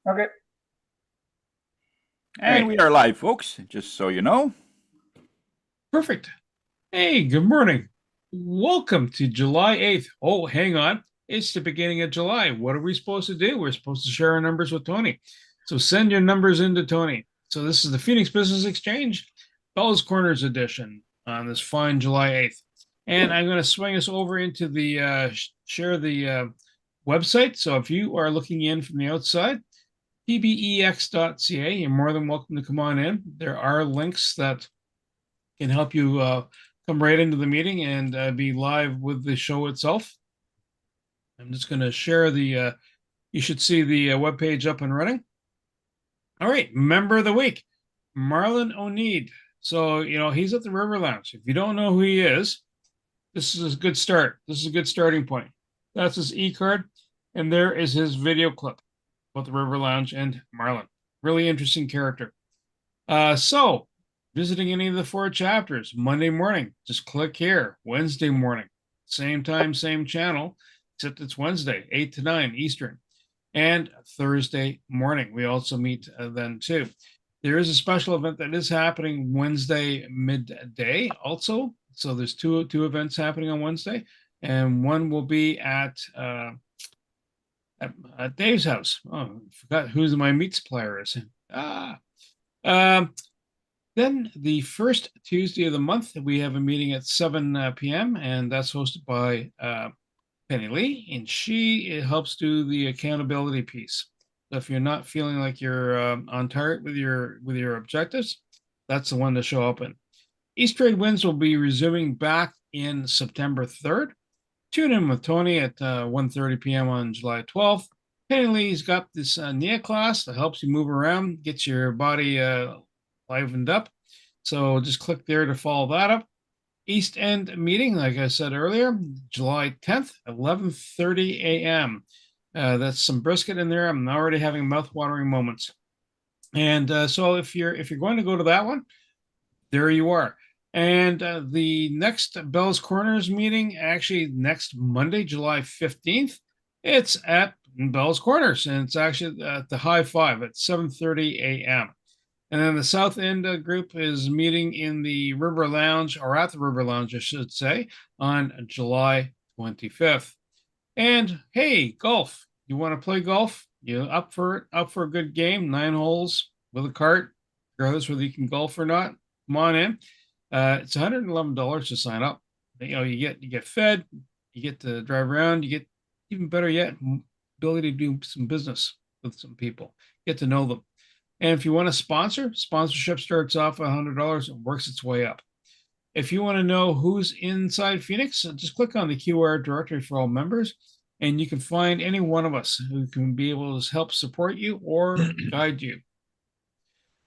Okay. And we are live, folks, just so you know. Perfect. Hey, good morning. Welcome to July 8th. Oh, hang on. It's the beginning of July. What are we supposed to do? We're supposed to share our numbers with Tony. So send your numbers into Tony. So this is the Phoenix Business Exchange, Bell's Corners edition on this fine July 8th. And I'm going to swing us over into the share the website. So if you are looking in from the outside, pbex.ca, you're more than welcome to come on in. There are links that can help you come right into the meeting and be live with the show itself. I'm just going to share the, you should see the webpage up and running. All right, member of the week, Marlon O'Need. So, he's at the River Lounge. If you don't know who he is, this is a good start. This is a good starting point. That's his e-card, and there is his video clip about the River Lounge and Marlon. Really interesting character. So, visiting any of the 4 chapters, Monday morning, just click here. Wednesday morning, same time, same channel, except it's Wednesday, 8 to 9 Eastern. And Thursday morning, we also meet then too. There is a special event that is happening Wednesday midday also. So there's two events happening on Wednesday, and one will be at Dave's house. Oh, I forgot who my meat supplier is. Then the first Tuesday of the month, we have a meeting at 7 p.m. and that's hosted by Penny Lee, and she helps do the accountability piece. So if you're not feeling like you're on target with your objectives, that's the one to show up in. East Trade Wins will be resuming back in September 3rd. Tune in with Tony at 1:30 p.m. on July 12th. Penny Lee's got this NIA class that helps you move around, gets your body livened up. So just click there to follow that up. East End meeting, like I said earlier, July 10th, 11:30 a.m. That's some brisket in there. I'm already having mouth-watering moments. And so if you're going to go to that one, there you are. And the next Bell's Corners meeting, actually next Monday, July 15th, it's at Bell's Corners, and it's actually at the High Five at 7:30 a.m. And then the South End group is meeting in the River Lounge, or at the River Lounge, I should say, on July 25th. And hey, golf. You want to play golf? You up for it? Up for a good game? 9 holes with a cart, regardless whether you can golf or not. Come on in. It's $111 to sign up. You get fed, you get to drive around, you get, even better yet, ability to do some business with some people, get to know them. And if you want to sponsor, sponsorship starts off at $100 and works its way up. If you want to know who's inside Phoenix, just click on the QR directory for all members, and you can find any one of us who can be able to help support you or guide you.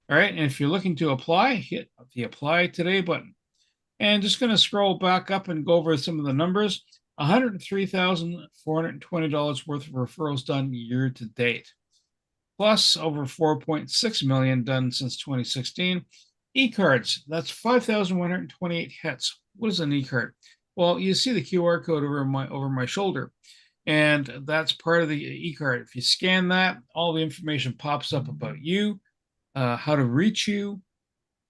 All right, and if you're looking to apply, hit the Apply Today button. And just going to scroll back up and go over some of the numbers. $103,420 worth of referrals done year to date, plus over 4.6 million done since 2016. E-cards, that's 5,128 hits. What is an e-card? Well, you see the QR code over my shoulder, and that's part of the e-card. If you scan that, all the information pops up about you, how to reach you,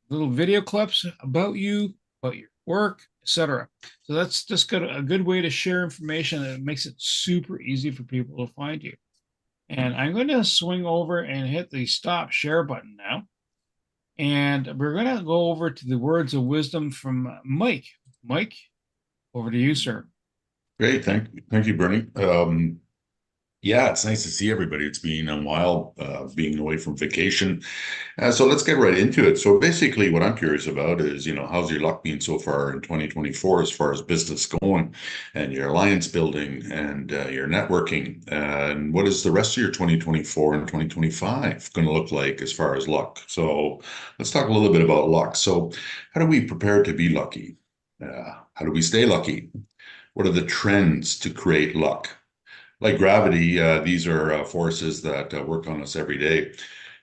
little video clips about you, about your work, etc. So that's just got a good way to share information, and it makes it super easy for people to find you. And I'm going to swing over and hit the stop share button now. And we're going to go over to the words of wisdom from Mike. Mike, over to you, sir. Great. Thank you, Bernie. Yeah, it's nice to see everybody. It's been a while being away from vacation. So let's get right into it. So basically what I'm curious about is, how's your luck been so far in 2024 as far as business going and your alliance building and your networking? And what is the rest of your 2024 and 2025 going to look like as far as luck? So let's talk a little bit about luck. So how do we prepare to be lucky? How do we stay lucky? What are the trends to create luck? Like gravity, these are forces that work on us every day.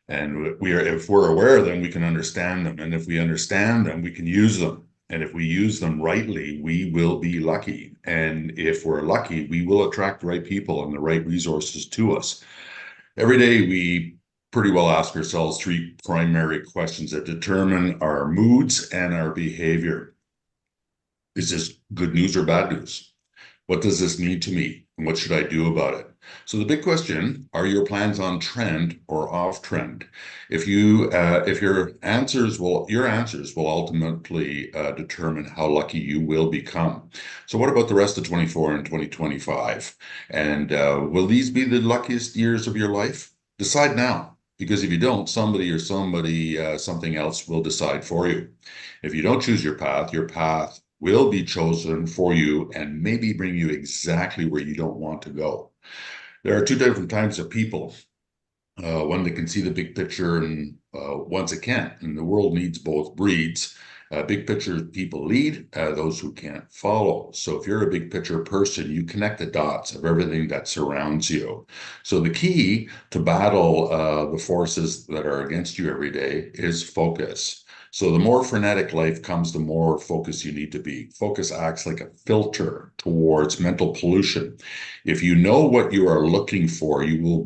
And if we're aware of them, we can understand them. And if we understand them, we can use them. And if we use them rightly, we will be lucky. And if we're lucky, we will attract the right people and the right resources to us. Every day we pretty well ask ourselves three primary questions that determine our moods and our behavior. Is this good news or bad news? What does this mean to me? And what should I do about it? So the big question, are your plans on trend or off trend? If your answers will ultimately determine how lucky you will become. So what about the rest of 24 and 2025? And will these be the luckiest years of your life? Decide now. Because if you don't, somebody, something else will decide for you. If you don't choose your path will be chosen for you and maybe bring you exactly where you don't want to go. There are two different types of people. One that can see the big picture and ones that can't. And the world needs both breeds. Big picture people lead, those who can't follow. So if you're a big picture person, you connect the dots of everything that surrounds you. So the key to battle the forces that are against you every day is focus. So the more frenetic life comes, the more focused you need to be. Focus acts like a filter towards mental pollution. If you know what you are looking for, you will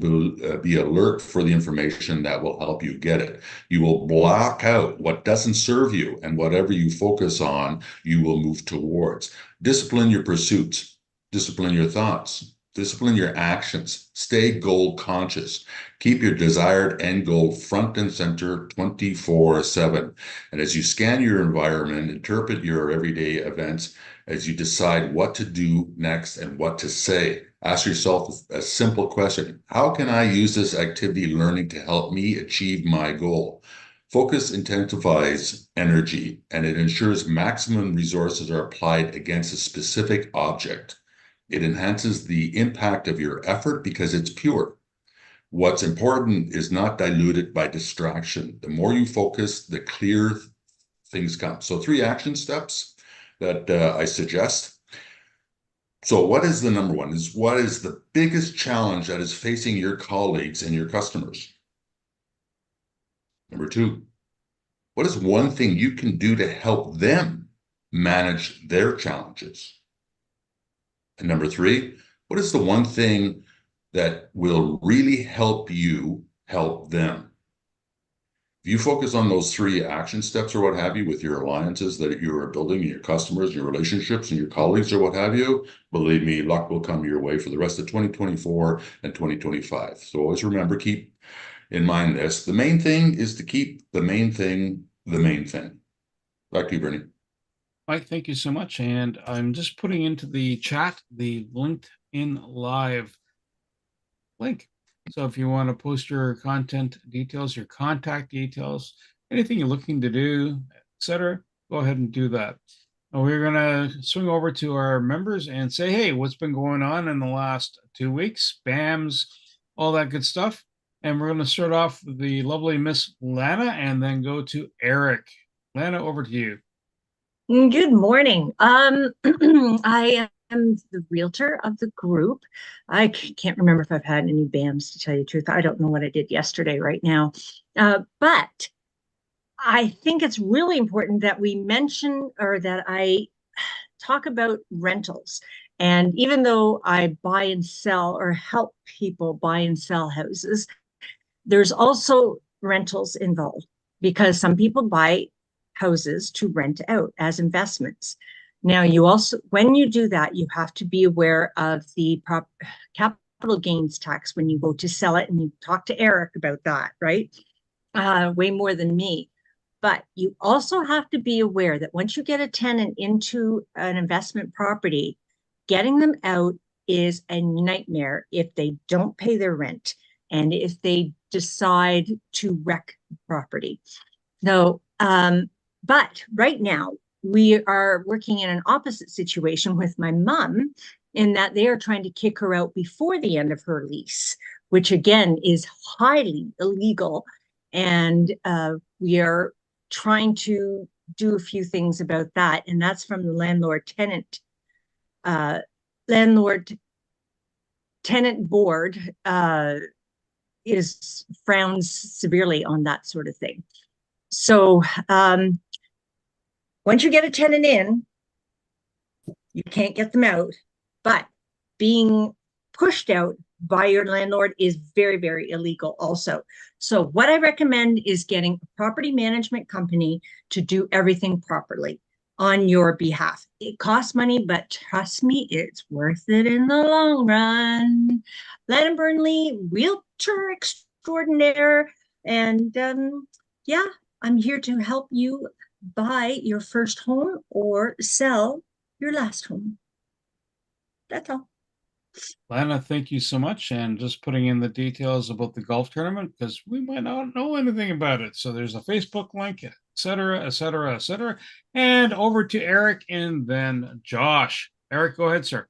be alert for the information that will help you get it. You will block out what doesn't serve you, and whatever you focus on, you will move towards. Discipline your pursuits, discipline your thoughts, discipline your actions. Stay goal conscious. Keep your desired end goal front and center 24/7. And as you scan your environment, interpret your everyday events, as you decide what to do next and what to say, ask yourself a simple question. How can I use this activity learning to help me achieve my goal? Focus intensifies energy, and it ensures maximum resources are applied against a specific object. It enhances the impact of your effort because it's pure. What's important is not diluted by distraction. The more you focus, the clearer things come. So 3 action steps that I suggest. So what is the number one? What is the biggest challenge that is facing your colleagues and your customers? Number 2, what is one thing you can do to help them manage their challenges? And number 3, what is the one thing that will really help you help them? If you focus on those 3 action steps or what have you with your alliances that you are building and your customers, your relationships and your colleagues or what have you, believe me, luck will come your way for the rest of 2024 and 2025. So always remember, keep in mind this. The main thing is to keep the main thing the main thing. Back to you, Bernie. Mike, thank you so much. And I'm just putting into the chat the LinkedIn Live link. So if you want to post your content details, your contact details, anything you're looking to do, etc., go ahead and do that. Now we're going to swing over to our members and say, hey, what's been going on in the last 2 weeks? Spams, all that good stuff. And we're going to start off with the lovely Miss Lana and then go to Eric. Lana, over to you. Good morning. I am the realtor of the group. I can't remember if I've had any BAMs, to tell you the truth. I don't know what I did yesterday right now. But I think it's really important that we mention, or that I talk about rentals. And even though I buy and sell or help people buy and sell houses, there's also rentals involved, because some people buy houses to rent out as investments. Now, you also, when you do that, you have to be aware of the capital gains tax when you go to sell it, and you talk to Eric about that, right? Way more than me. But you also have to be aware that once you get a tenant into an investment property, getting them out is a nightmare if they don't pay their rent and if they decide to wreck the property. So, but right now we are working in an opposite situation with my mom, in that they are trying to kick her out before the end of her lease, which again is highly illegal. And we are trying to do a few things about that. And that's from the landlord-tenant board frowns severely on that sort of thing. So once you get a tenant in, you can't get them out, but being pushed out by your landlord is very, very illegal also. So what I recommend is getting a property management company to do everything properly on your behalf. It costs money, but trust me, it's worth it in the long run. Len Burnley, realtor extraordinaire. And yeah, I'm here to help you buy your first home or sell your last home. That's all. Lana, thank you so much. And just putting in the details about the golf tournament because we might not know anything about it. So there's a Facebook link, et cetera, et cetera, et cetera. And over to Eric and then Josh. Eric, go ahead, sir.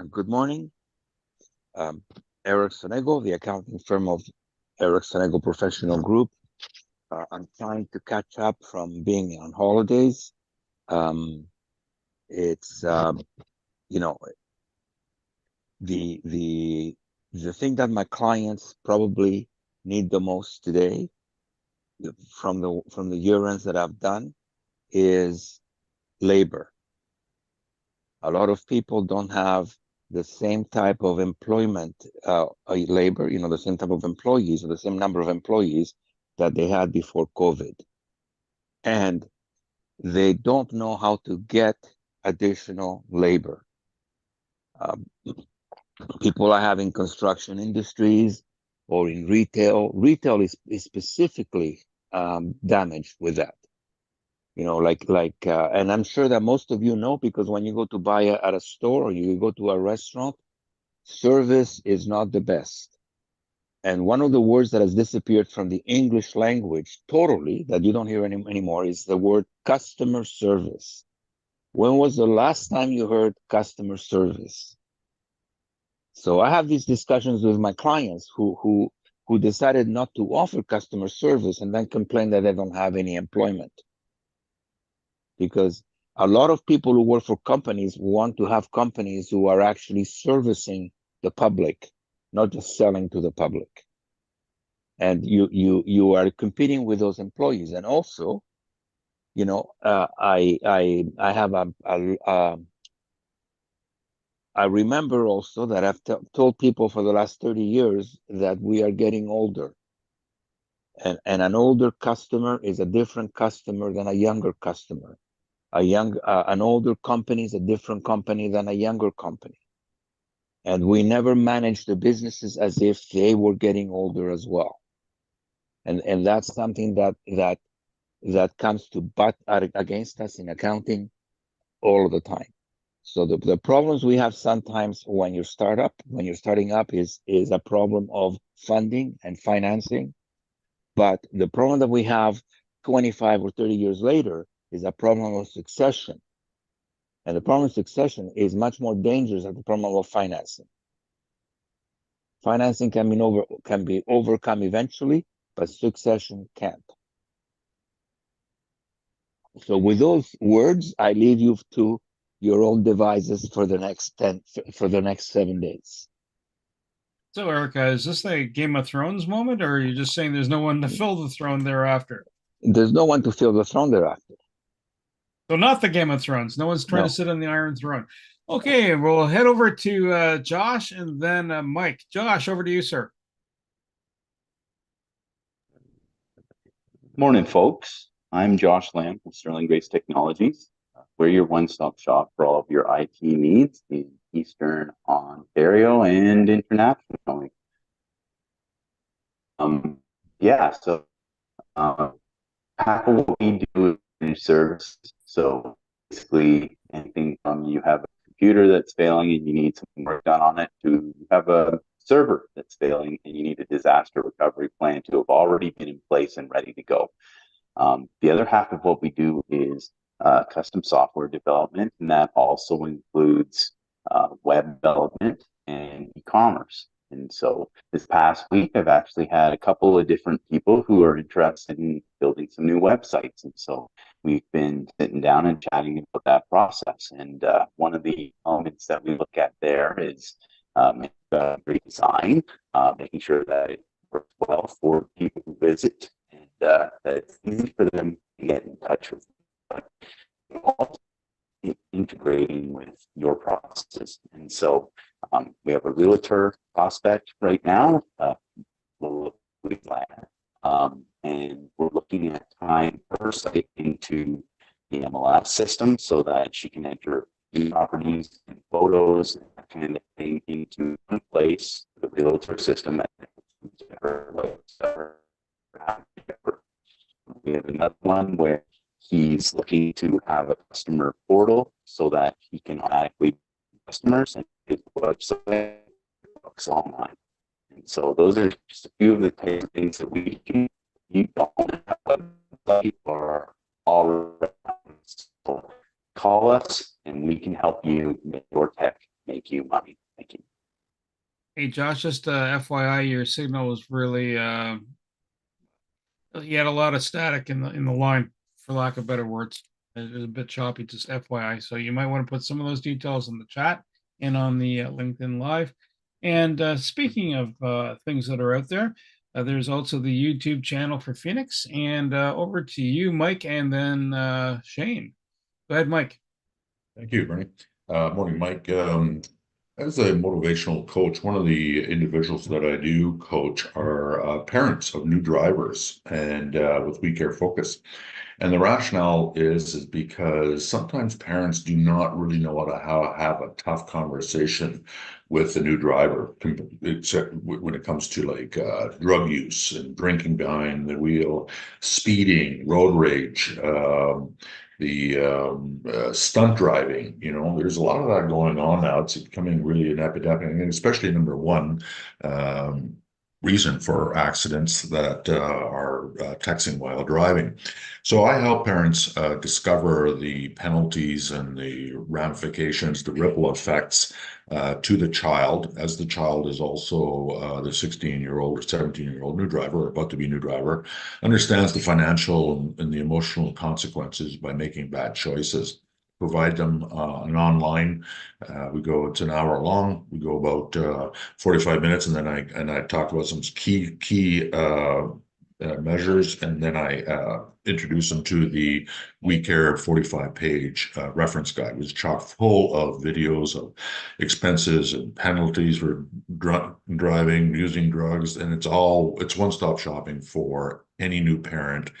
Good morning. Eric Sonego, the accounting firm of Eric Sonego Professional Group. I'm trying to catch up from being on holidays. It's you know, the thing that my clients probably need the most today from the year ends that I've done is labor. A lot of people don't have the same type of employment labor, the same type of employees or the same number of employees that they had before COVID. And they don't know how to get additional labor. People I have in construction industries or in retail. Retail is specifically damaged with that. And I'm sure that most of you know, because when you go to buy at a store or you go to a restaurant, service is not the best. And one of the words that has disappeared from the English language totally, that you don't hear anymore, is the word customer service. When was the last time you heard customer service? So I have these discussions with my clients who decided not to offer customer service and then complain that they don't have any employment. Because a lot of people who work for companies want to have companies who are actually servicing the public, not just selling to the public. And you are competing with those employees. And also, I remember also that I've told people for the last 30 years that we are getting older. And an older customer is a different customer than a younger customer. An older company is a different company than a younger company. And we never managed the businesses as if they were getting older as well. And that's something that comes to butt against us in accounting all of the time. So the problems we have sometimes when you're starting up is a problem of funding and financing. But the problem that we have 25 or 30 years later is a problem of succession. And the problem of succession is much more dangerous than the problem of financing. Financing can be overcome eventually, but succession can't. So with those words, I leave you to your own devices for the next 7 days. So, Erica, is this a Game of Thrones moment, or are you just saying there's no one to fill the throne thereafter? There's no one to fill the throne thereafter. So not the Game of Thrones. No one's trying to sit on the Iron Throne. Okay, we'll head over to Josh and then Mike. Josh, over to you, sir. Morning, folks. I'm Josh Lamb from Sterling Grace Technologies. We're your one-stop shop for all of your IT needs in Eastern Ontario and internationally. Half of what we do is service. So basically, anything from you have a computer that's failing and you need some work done on it, to you have a server that's failing and you need a disaster recovery plan to have already been in place and ready to go. The other half of what we do is custom software development, and that also includes web development and e-commerce. And so this past week, I've actually had a couple of different people who are interested in building some new websites. And so we've been sitting down and chatting about that process. And one of the elements that we look at there is redesign, making sure that it works well for people who visit, and that it's easy for them to get in touch with you, but also integrating with your processes. And so We have a realtor prospect right now, and we're looking at tying her site into the MLS system so that she can enter properties and photos and that kind of thing into one place, the realtor system. We have another one where he's looking to have a customer portal so that he can automatically customers and his website books online. And so those are just a few of the types of things that we can. You don't have a website or all so call us and we can help you make your tech make you money. Thank you. Hey, Josh, just FYI, your signal was really, you had a lot of static in the line, for lack of better words. It was a bit choppy, just FYI. So you might want to put some of those details in the chat and on the LinkedIn Live. And speaking of things that are out there, there's also the YouTube channel for Phoenix. And over to you, Mike, and then Shane. Go ahead, Mike. Thank you, Bernie. Morning, Mike. As a motivational coach, one of the individuals that I do coach are parents of new drivers and with We Care Focus. And the rationale is because sometimes parents do not really know how to have a tough conversation with the new driver, except when it comes to like drug use and drinking behind the wheel, speeding, road rage, stunt driving. There's a lot of that going on now. It's becoming really an epidemic, and especially number one reason for accidents that are texting while driving. So I help parents discover the penalties and the ramifications, the ripple effects to the child, as the child is also the 16-year-old or 17-year-old new driver, or about to be new driver, understands the financial and the emotional consequences by making bad choices. Provide them an online. It's an hour long. We go about 45 minutes, and then I talk about some key measures, and then I introduce them to the We Care 45-page reference guide, which is chock full of videos of expenses and penalties for driving, using drugs, and it's one-stop shopping for any new parent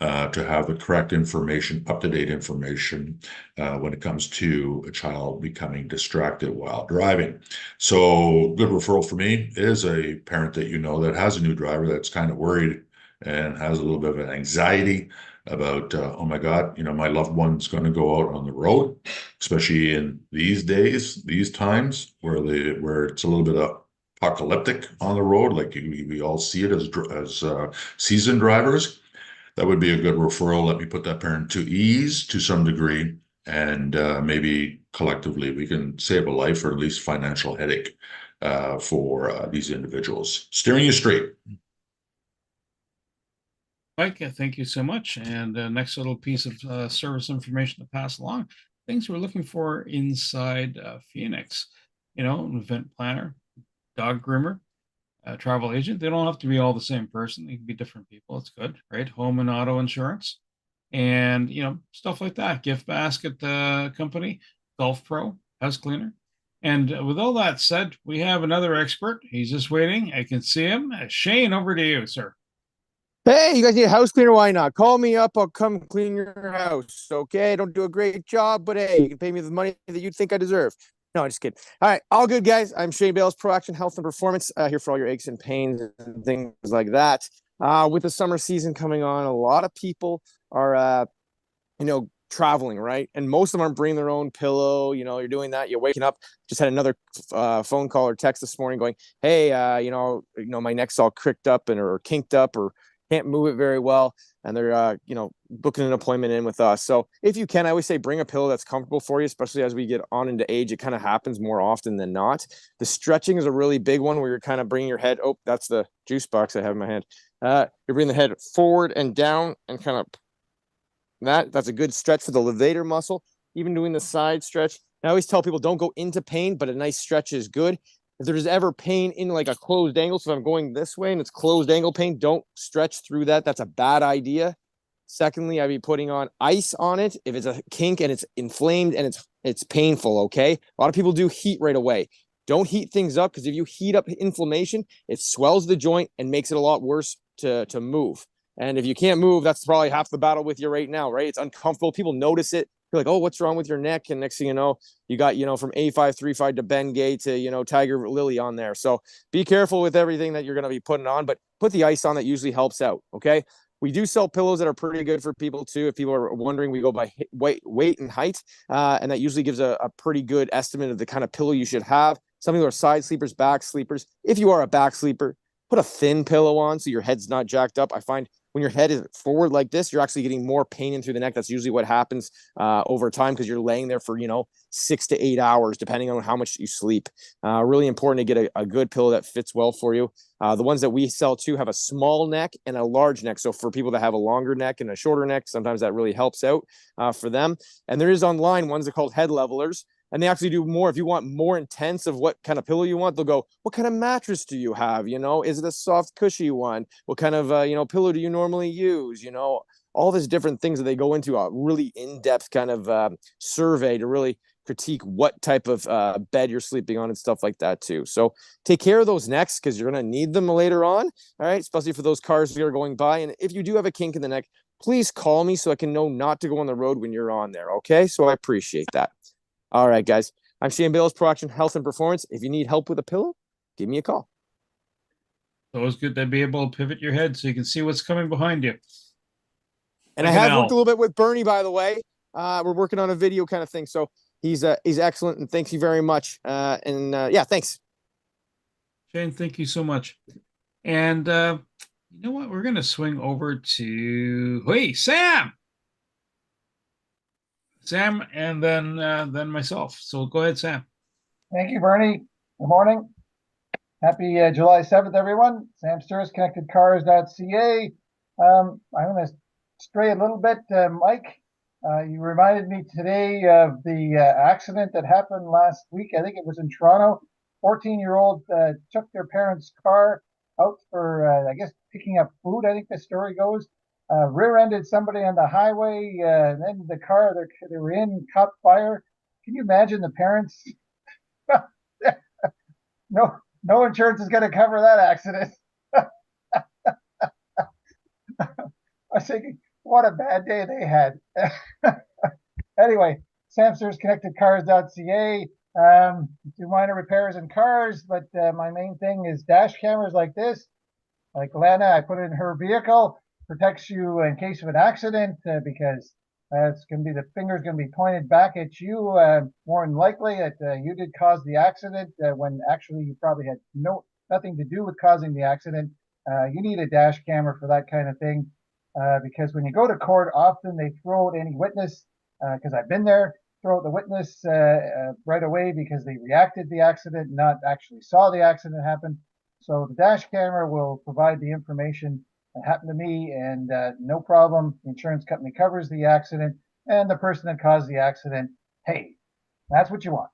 to have the correct information, up-to-date information when it comes to a child becoming distracted while driving. So good referral for me is a parent that that has a new driver that's kind of worried and has a little bit of an anxiety about, oh my God, my loved one's going to go out on the road, especially in these days, these times where it's a little bit apocalyptic on the road, like we all see it as seasoned drivers. That would be a good referral. Let me put that parent to ease to some degree, and maybe collectively we can save a life or at least financial headache for these individuals. Steering you straight. Mike, thank you so much. And next little piece of service information to pass along. Things we're looking for inside Phoenix. An event planner, dog groomer, travel agent. They don't have to be all the same person. They can be different people. It's good, right? Home and auto insurance, and stuff like that. Gift basket company, golf pro, house cleaner. And with all that said, we have another expert. He's just waiting. I can see him. Shane, over to you, sir. Hey, you guys need a house cleaner? Why not? Call me up. I'll come clean your house. Okay, I don't do a great job, but hey, you can pay me the money that you think I deserve. No, I'm just kidding. All right, all good, guys. I'm Shane Bales, Pro Action Health and Performance, here for all your aches and pains and things like that. With the summer season coming on, a lot of people are, traveling, right? And most of them aren't bringing their own pillow. You're doing that. You're waking up. Just had another phone call or text this morning going, hey, my neck's all cricked up or kinked up or can't move it very well, and they're booking an appointment in with us. So if you can, I always say bring a pillow that's comfortable for you, especially as we get on into age. It kind of happens more often than not. The stretching is a really big one where you're kind of bringing your head, that's the juice box I have in my hand. You're bringing the head forward and down and kind of that's a good stretch for the levator muscle. Even doing the side stretch. I always tell people don't go into pain, but a nice stretch is good. If there's ever pain in like a closed angle, so if I'm going this way and it's closed angle pain, don't stretch through that. That's a bad idea. Secondly, I'd be putting on ice on it if it's a kink and it's inflamed and it's painful, okay? A lot of people do heat right away. Don't heat things up, because if you heat up inflammation, it swells the joint and makes it a lot worse to move. And if you can't move, that's probably half the battle with you right now, right? It's uncomfortable. People notice it. You're like, oh, what's wrong with your neck? And next thing you know, you got, from A535 to Bengay to, Tiger Lily on there. So be careful with everything that you're going to be putting on, but put the ice on. That usually helps out. Okay. We do sell pillows that are pretty good for people too. If people are wondering, we go by weight and height, and that usually gives a pretty good estimate of the kind of pillow you should have. Some people are side sleepers, back sleepers. If you are a back sleeper, put a thin pillow on so your head's not jacked up. I find when your head is forward like this, you're actually getting more pain in through the neck. That's usually what happens over time, because you're laying there for 6 to 8 hours, depending on how much you sleep. Really important to get a good pillow that fits well for you. The ones that we sell too have a small neck and a large neck. So for people that have a longer neck and a shorter neck, sometimes that really helps out for them. And there is online ones that are called head levelers. And they actually do more. If you want more intense of what kind of pillow you want, they'll go, what kind of mattress do you have? Is it a soft, cushy one? What kind of, pillow do you normally use? All these different things that they go into a really in-depth kind of survey to really critique what type of bed you're sleeping on and stuff like that too. So take care of those necks, because you're going to need them later on. All right. Especially for those cars that are going by. And if you do have a kink in the neck, please call me so I can know not to go on the road when you're on there. Okay. So I appreciate that. All right, guys. I'm Shane Bales, Pro Action Health and Performance. If you need help with a pillow, give me a call. It's always good to be able to pivot your head so you can see what's coming behind you. And I have worked a little bit with Bernie, by the way. We're working on a video kind of thing. So he's excellent, and thank you very much. Yeah, thanks. Shane, thank you so much. And you know what? We're going to swing over to Sam. Sam, and then myself. So go ahead, Sam. Thank you, Bernie. Good morning. Happy July 7th, everyone. Sam Sturris, ConnectedCars.ca. I'm going to stray a little bit. Mike, you reminded me today of the accident that happened last week. I think it was in Toronto. 14-year-old took their parents' car out for, I guess, picking up food, I think the story goes. Rear-ended somebody on the highway, and then the car they were in caught fire. Can you imagine the parents? No insurance is going to cover that accident. I was thinking, what a bad day they had. Anyway, Sam Sturris, ConnectedCars.ca. Do minor repairs in cars, but my main thing is dash cameras like this. Like Lana, I put it in her vehicle. Protects you in case of an accident, because it's going to be the finger's going to be pointed back at you, more than likely that you did cause the accident, when actually you probably had nothing to do with causing the accident. You need a dash camera for that kind of thing, because when you go to court, often they throw out any witness, because I've been there, throw out the witness right away because they reacted to the accident, not actually saw the accident happen. So the dash camera will provide the information. It happened to me, and no problem. The insurance company covers the accident, and the person that caused the accident, hey, that's what you want.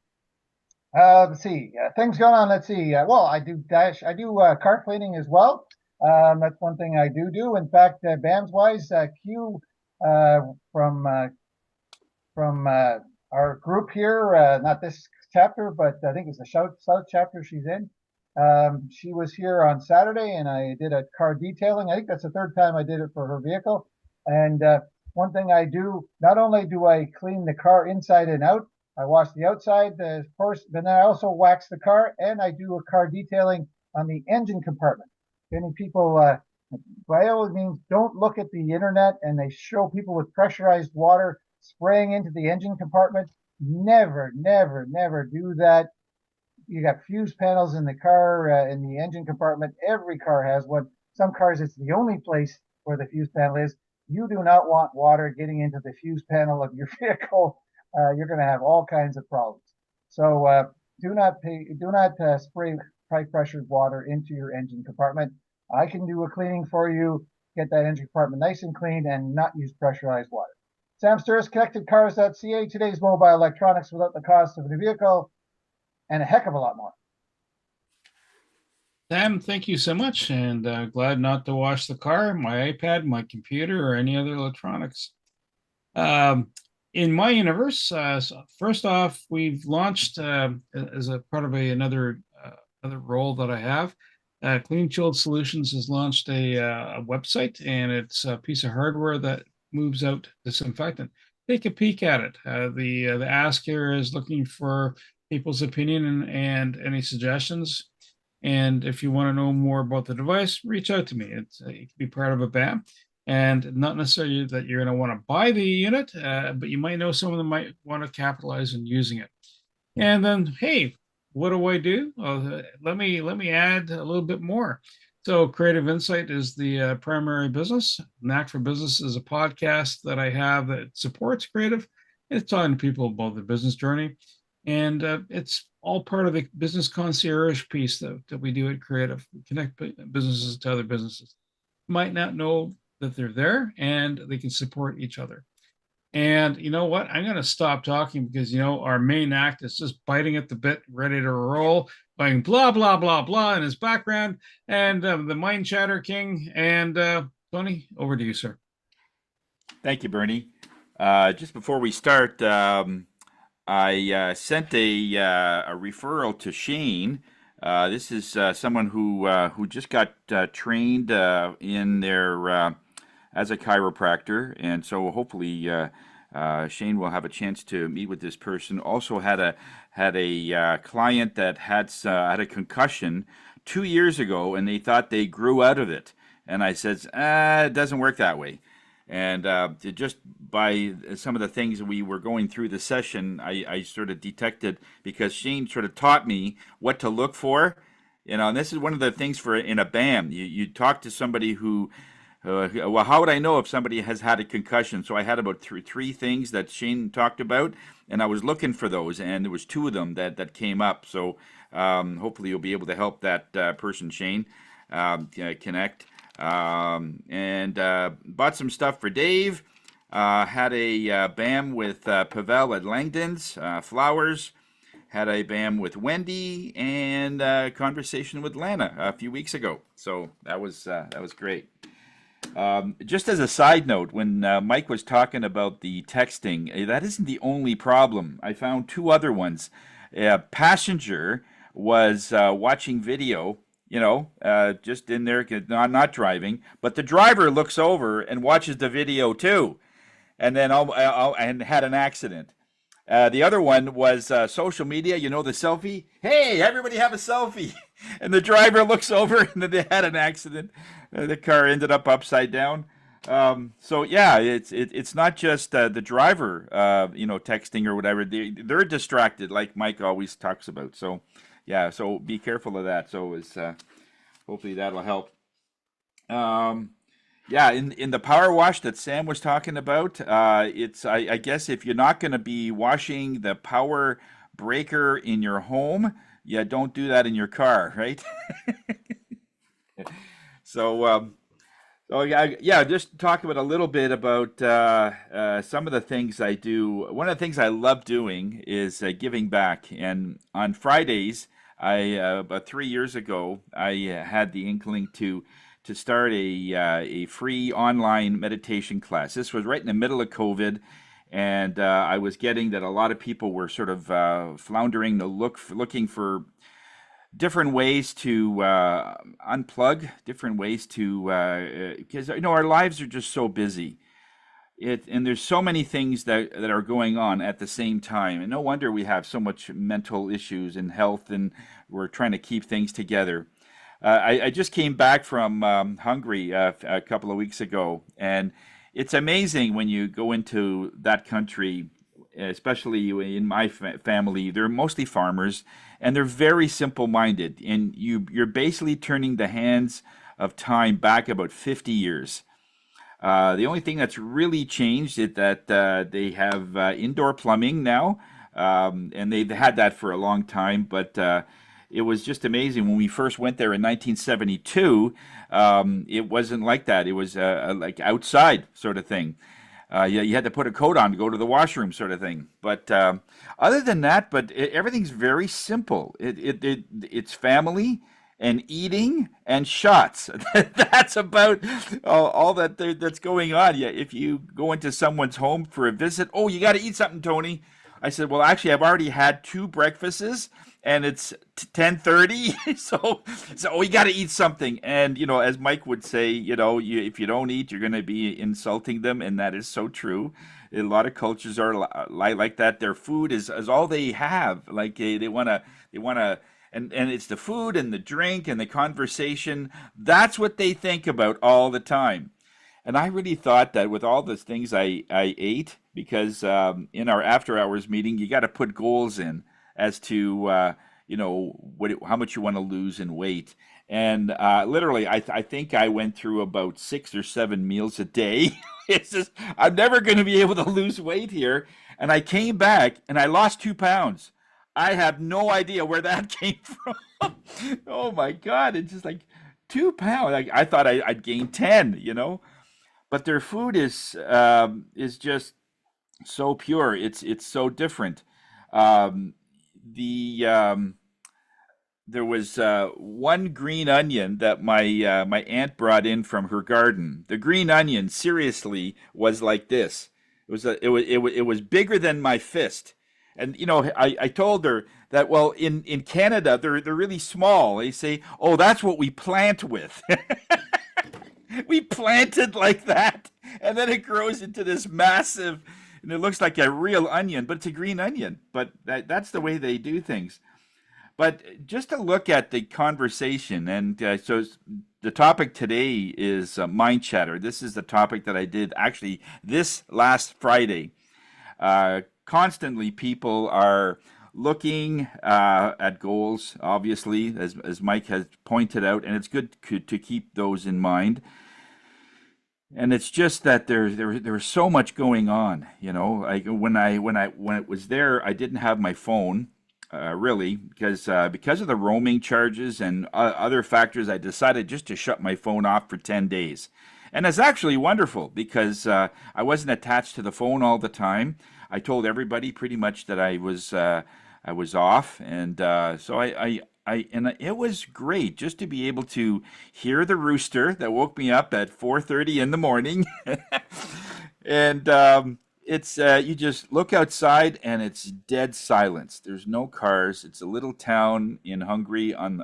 Let's see, things going on. Let's see. Well, I do car cleaning as well. That's one thing I do. In fact, BAMS wise, Q from our group here, not this chapter, but I think it's the South chapter she's in. She was here on Saturday, and I did a car detailing. I think that's the third time I did it for her vehicle. And one thing I do, not only do I clean the car inside and out, I wash the outside, of course, but then I also wax the car, and I do a car detailing on the engine compartment. Many people, by all means, don't look at the internet and they show people with pressurized water spraying into the engine compartment. Never, never, never do that. You got fuse panels in the car, in the engine compartment. Every car has one. Some cars, it's the only place where the fuse panel is. You do not want water getting into the fuse panel of your vehicle. You're going to have all kinds of problems. So do not spray high pressured water into your engine compartment. I can do a cleaning for you, get that engine compartment nice and clean, and not use pressurized water. Sam Sturris, ConnectedCars.ca. Today's mobile electronics without the cost of a new vehicle, and a heck of a lot more. Sam, thank you so much, and glad not to wash the car, my iPad, my computer, or any other electronics. in my universe, so first off, we've launched as a part of another role that I have. Clean Chilled Solutions has launched a website, and it's a piece of hardware that moves out disinfectant. Take a peek at it. The ask here is looking for people's opinion and any suggestions. And if you want to know more about the device, reach out to me. It can be part of a BAM, and not necessarily that you're going to want to buy the unit, but you might know someone that might want to capitalize on using it. And then, hey, what do? Let me add a little bit more. So, Creative Insight is the primary business. Knack for Business is a podcast that I have that supports creative. It's talking to people about the business journey, and it's all part of the business concierge piece that we do at Creative. We connect businesses to other businesses. Might not know that they're there, and they can support each other. And you know what? I'm going to stop talking because, our main act is just biting at the bit, ready to roll, going blah, blah, blah, blah in his background, and the Mind Chatter King. And Tony, over to you, sir. Thank you, Bernie. Just before we start, I sent a referral to Shane. This is someone who just got trained in their as a chiropractor, and so hopefully Shane will have a chance to meet with this person. Also had a client that had a concussion 2 years ago, and they thought they grew out of it. And I said, it doesn't work that way. And just by some of the things we were going through the session, I sort of detected, because Shane sort of taught me what to look for. And this is one of the things in a BAM. You talk to somebody who, well, how would I know if somebody has had a concussion? So I had about three things that Shane talked about, and I was looking for those, and there was two of them that came up. So hopefully you'll be able to help that person, Shane, connect. And bought some stuff for Dave. Had a BAM with Pavel at Langdon's, flowers. Had a BAM with Wendy, and a conversation with Lana a few weeks ago. So that was great. Just as a side note, when Mike was talking about the texting, that isn't the only problem. I found two other ones. A passenger was watching video, just in there, not driving, but the driver looks over and watches the video too, and then and had an accident. The other one was social media, the selfie. Hey, everybody have a selfie. And the driver looks over, and then they had an accident. The car ended up upside down. So yeah, it's not just the driver, texting or whatever. They're distracted, like Mike always talks about. So yeah, so be careful of that. So it's hopefully that'll help. Yeah, in the power wash that Sam was talking about, it's I guess if you're not going to be washing the power breaker in your home, don't do that in your car, right? So yeah, just talk about a little bit about some of the things I do. One of the things I love doing is giving back. And on Fridays, about 3 years ago, I had the inkling to start a free online meditation class. This was right in the middle of COVID, and I was getting that a lot of people were sort of floundering, looking for different ways to unplug, different ways to, because our lives are just so busy. And there's so many things that are going on at the same time, and no wonder we have so much mental issues and health, and we're trying to keep things together. I just came back from Hungary a couple of weeks ago, and it's amazing when you go into that country, especially in my family. They're mostly farmers, and they're very simple-minded, and you're basically turning the hands of time back about 50 years. The only thing that's really changed is that they have indoor plumbing now, and they've had that for a long time, but it was just amazing. When we first went there in 1972, it wasn't like that. It was like outside sort of thing. You had to put a coat on to go to the washroom sort of thing. But other than that, everything's very simple. It's family, and eating and shots. That's about all that's going on. Yeah, if you go into someone's home for a visit, oh, you got to eat something, Tony. I said, well, actually, I've already had 2 breakfasts, and it's 10:30. So you got to eat something. And as Mike would say, if you don't eat, you're going to be insulting them, and that is so true. A lot of cultures are like that. Their food is all they have. Like they want to. And it's the food and the drink and the conversation. That's what they think about all the time. And I really thought that with all the things I ate, because in our after hours meeting, you got to put goals in as to how much you want to lose in weight. And literally, I think I went through about 6 or 7 meals a day. It's just I'm never going to be able to lose weight here. And I came back and I lost 2 pounds. I have no idea where that came from. Oh my God. It's just like 2 pounds. I thought I'd gain 10, but their food is just so pure. It's so different. There was one green onion that my aunt brought in from her garden. The green onion, seriously, was like this. It was bigger than my fist. And I told her that, well, in Canada they're really small. They say, oh, that's what we plant with. We planted like that, and then it grows into this massive, and it looks like a real onion, but it's a green onion. But that's the way they do things. But just to look at the conversation, and so the topic today is mind chatter. This is the topic that I did actually this last Friday. Constantly, people are looking at goals, obviously, as Mike has pointed out, and it's good to keep those in mind. And it's just that there's so much going on, Like when it was there, I didn't have my phone, really, because of the roaming charges and other factors. I decided just to shut my phone off for 10 days, and it's actually wonderful because I wasn't attached to the phone all the time. I told everybody pretty much that I was off, and so and it was great just to be able to hear the rooster that woke me up at 4:30 in the morning, and it's you just look outside and it's dead silence. There's no cars. It's a little town in Hungary on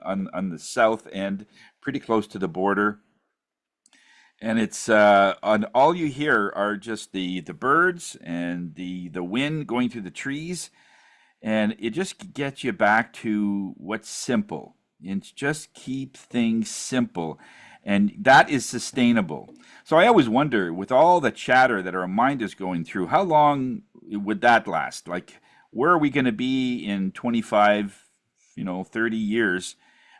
the south end, pretty close to the border. And it's on all you hear are just the birds and the wind going through the trees, and it just gets you back to what's simple. And just keep things simple, and that is sustainable. So I always wonder, with all the chatter that our mind is going through, how long would that last? Like, where are we going to be in 25, 30 years?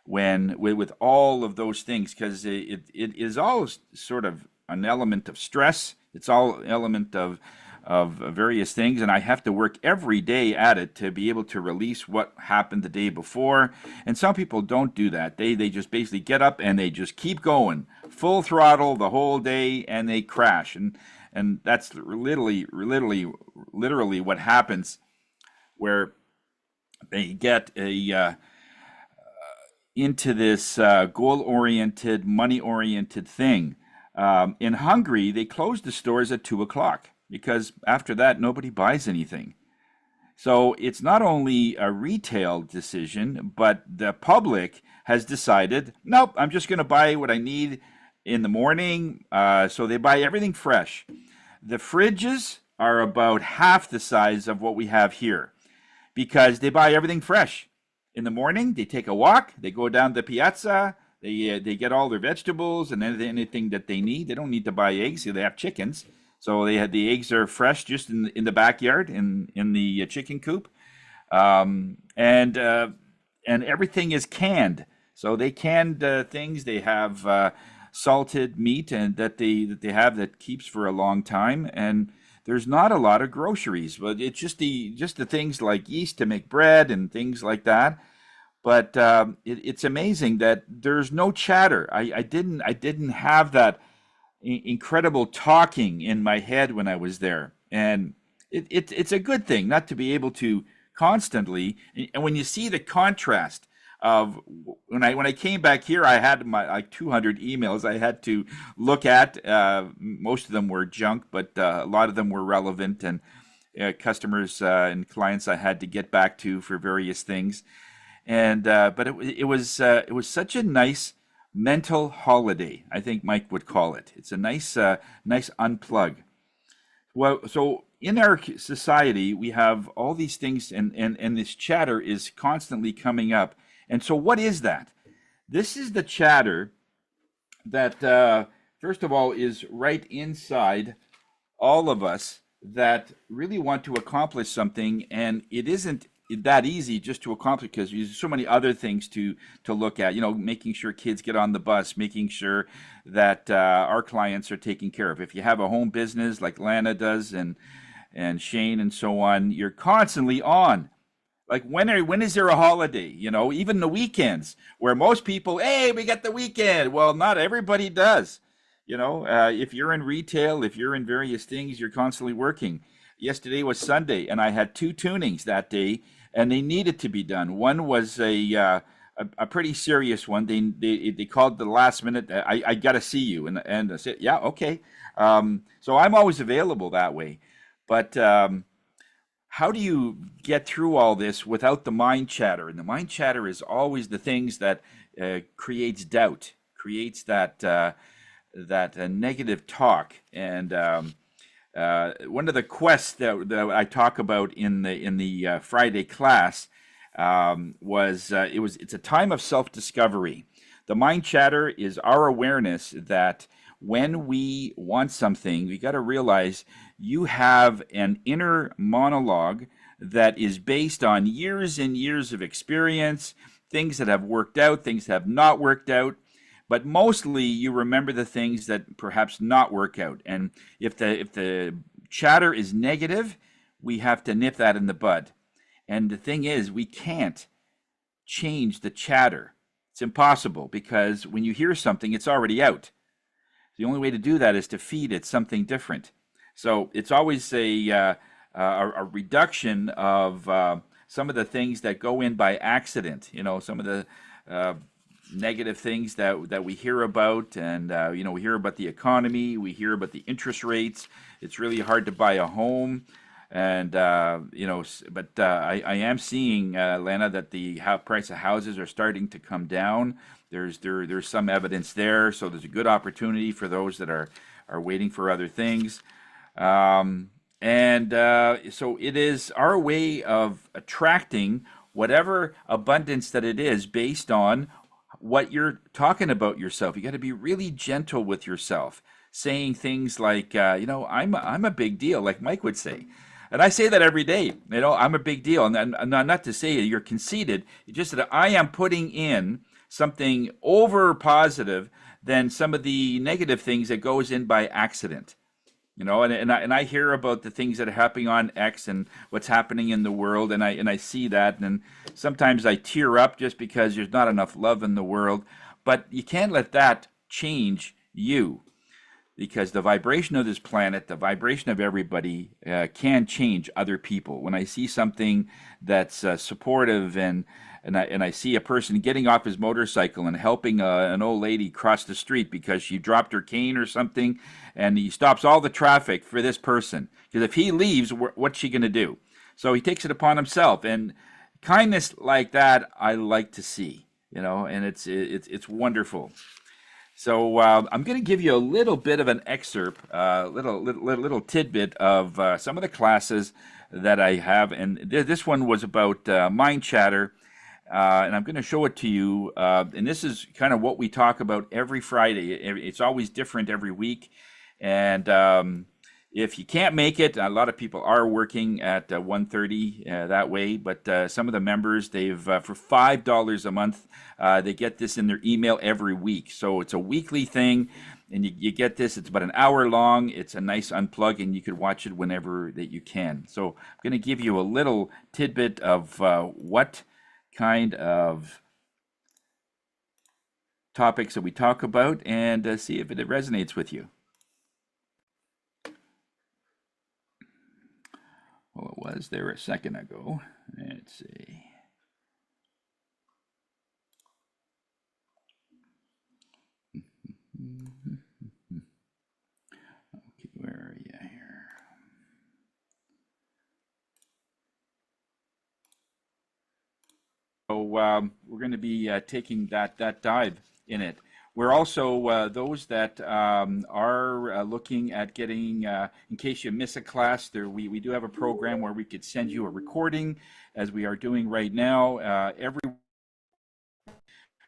When with all of those things, because it is all sort of an element of stress. It's all element of various things, and I have to work every day at it to be able to release what happened the day before. And some people don't do that. They just basically get up and they just keep going full throttle the whole day, and they crash. And that's literally what happens, where they get into this goal-oriented, money-oriented thing. In Hungary, they closed the stores at 2 o'clock because after that, nobody buys anything. So it's not only a retail decision, but the public has decided, nope, I'm just going to buy what I need in the morning. So they buy everything fresh. The fridges are about half the size of what we have here because they buy everything fresh. In the morning, they take a walk, they go down the piazza, they get all their vegetables and anything that they need. They don't need to buy eggs. They have chickens. So the eggs are fresh just in the backyard, in the chicken coop. And everything is canned. So they canned things. They have salted meat and that they have that keeps for a long time. And there's not a lot of groceries, but it's just the things like yeast to make bread and things like that. But it's amazing that there's no chatter. I didn't have that incredible talking in my head when I was there, and it's a good thing not to be able to constantly. And when you see the contrast of when I came back here, I had my like 200 emails I had to look at. Most of them were junk, but a lot of them were relevant, and customers and clients I had to get back to for various things. And but it was such a nice mental holiday, I think Mike would call it. It's a nice unplug. Well, so in our society, we have all these things, and this chatter is constantly coming up. And so, what is that? This is the chatter that, first of all, is right inside all of us that really want to accomplish something, and it isn't that easy just to accomplish because there's so many other things to look at. You know, making sure kids get on the bus, making sure that our clients are taken care of. If you have a home business like Lana does, and Shane and so on, you're constantly on. Like when is there a holiday? You know, even the weekends where most people, hey, we got the weekend. Well, not everybody does. You know, if you're in retail, if you're in various things, you're constantly working. Yesterday was Sunday, and I had two tunings that day, and they needed to be done. One was a pretty serious one. They called the last minute. I got to see you, and I said, yeah, okay. So I'm always available that way, but. How do you get through all this without the mind chatter? And the mind chatter is always the things that creates doubt, creates that negative talk. And one of the quests that I talk about in the Friday class it's a time of self-discovery. The mind chatter is our awareness that when we want something, we got to realize you have an inner monologue that is based on years and years of experience, things that have worked out, things that have not worked out. But mostly you remember the things that perhaps not work out. And if the chatter is negative, we have to nip that in the bud. And the thing is, we can't change the chatter. It's impossible because when you hear something, it's already out. The only way to do that is to feed it something different. So it's always a reduction of some of the things that go in by accident. You know, some of the negative things that we hear about, and you know, we hear about the economy, we hear about the interest rates. It's really hard to buy a home, and you know, but I am seeing, Lana, that the price of houses are starting to come down. There's some evidence there, so there's a good opportunity for those that are waiting for other things. So it is our way of attracting whatever abundance that it is based on what you're talking about yourself. You got to be really gentle with yourself, saying things like, you know, I'm a big deal, like Mike would say. And I say that every day. You know, I'm a big deal. And not to say you're conceited, it's just that I am putting in something over positive than some of the negative things that goes in by accident. You know, and I hear about the things that are happening on X and what's happening in the world, and I see that, and sometimes I tear up just because there's not enough love in the world. But you can't let that change you, because the vibration of this planet, the vibration of everybody, can change other people. When I see something that's supportive, and I see a person getting off his motorcycle and helping an old lady cross the street because she dropped her cane or something, and he stops all the traffic for this person, because if he leaves, what's she going to do? So he takes it upon himself, and kindness like that I like to see, you know, and it's wonderful. So I'm going to give you a little bit of an excerpt, little tidbit of some of the classes that I have, and this one was about mind chatter, and I'm going to show it to you. And this is kind of what we talk about every Friday. It's always different every week, and if you can't make it, a lot of people are working at 1:30 that way, but some of the members, they've for $5 a month, they get this in their email every week. So it's a weekly thing, and you get this. It's about an hour long. It's a nice unplug, and you could watch it whenever that you can. So I'm going to give you a little tidbit of what kind of topics that we talk about, and see if it resonates with you. Well, it was there a second ago. Let's see. Okay, where are you here? So we're going to be taking that dive in it. We're also those that are looking at getting, in case you miss a class, we do have a program where we could send you a recording, as we are doing right now. Every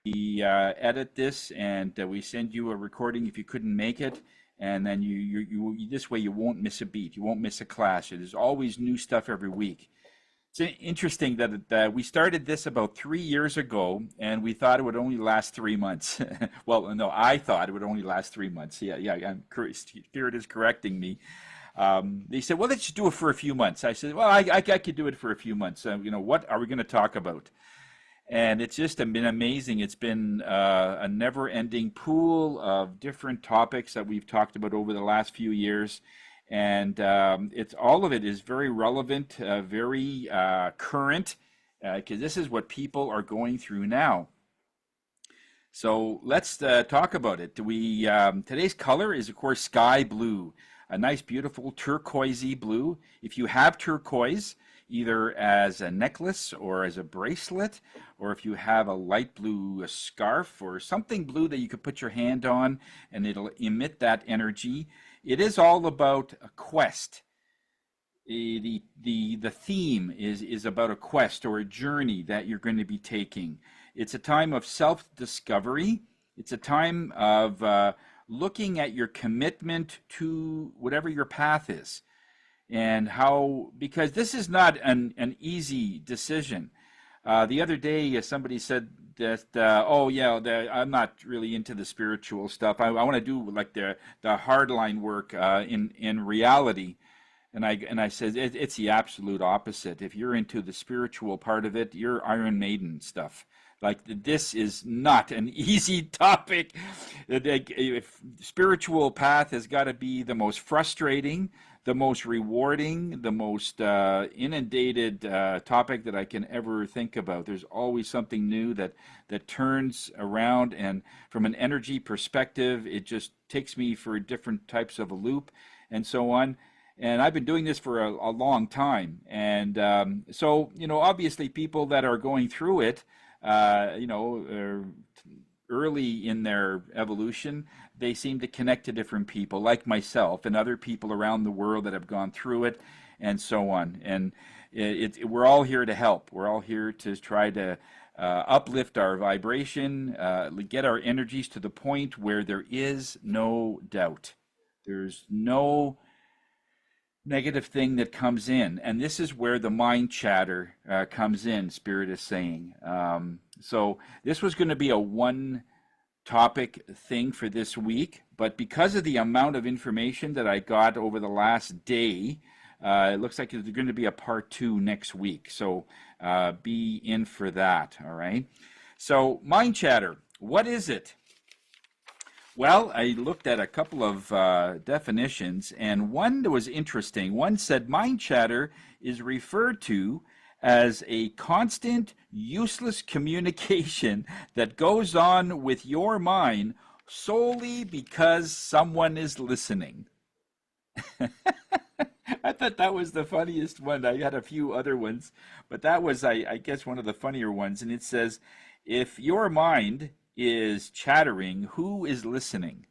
we edit this and we send you a recording if you couldn't make it, and then you this way you won't miss a beat, you won't miss a class. There's always new stuff every week. It's interesting that we started this about 3 years ago, and we thought it would only last 3 months. Well, no, I thought it would only last 3 months. Yeah, Spirit is correcting me. They said, well, let's just do it for a few months. I said, well, I could do it for a few months. What are we going to talk about? And it's just been amazing. It's been a never-ending pool of different topics that we've talked about over the last few years. And it's all of it is very relevant, very current, because this is what people are going through now. So let's talk about it. Today's color is, of course, sky blue, a nice, beautiful turquoisey blue. If you have turquoise, either as a necklace or as a bracelet, or if you have a light blue scarf or something blue that you could put your hand on and it'll emit that energy. It is all about a quest. The theme is about a quest or a journey that you're going to be taking. It's a time of self-discovery. It's a time of looking at your commitment to whatever your path is. And how, because this is not an easy decision. The other day, somebody said that, oh yeah, I'm not really into the spiritual stuff. I want to do like the hardline work in reality. And I said, it's the absolute opposite. If you're into the spiritual part of it, you're Iron Maiden stuff. Like, this is not an easy topic. Spiritual path has got to be the most frustrating, the most rewarding, the most inundated topic that I can ever think about. There's always something new that turns around, and from an energy perspective, it just takes me for different types of a loop and so on. And I've been doing this for a long time. And so, obviously people that are going through it, early in their evolution, they seem to connect to different people like myself and other people around the world that have gone through it and so on. And we're all here to help. We're all here to try to uplift our vibration, get our energies to the point where there is no doubt. There's no negative thing that comes in, and this is where the mind chatter comes in, Spirit is saying. So this was going to be a one topic thing for this week, but because of the amount of information that I got over the last day, it looks like there's going to be a part 2 next week. So be in for that. All right. So mind chatter, what is it? Well, I looked at a couple of definitions, and one that was interesting. One said mind chatter is referred to as a constant, useless communication that goes on with your mind solely because someone is listening. I thought that was the funniest one. I had a few other ones, but that was, I guess, one of the funnier ones. And it says, if your mind is chattering, who is listening?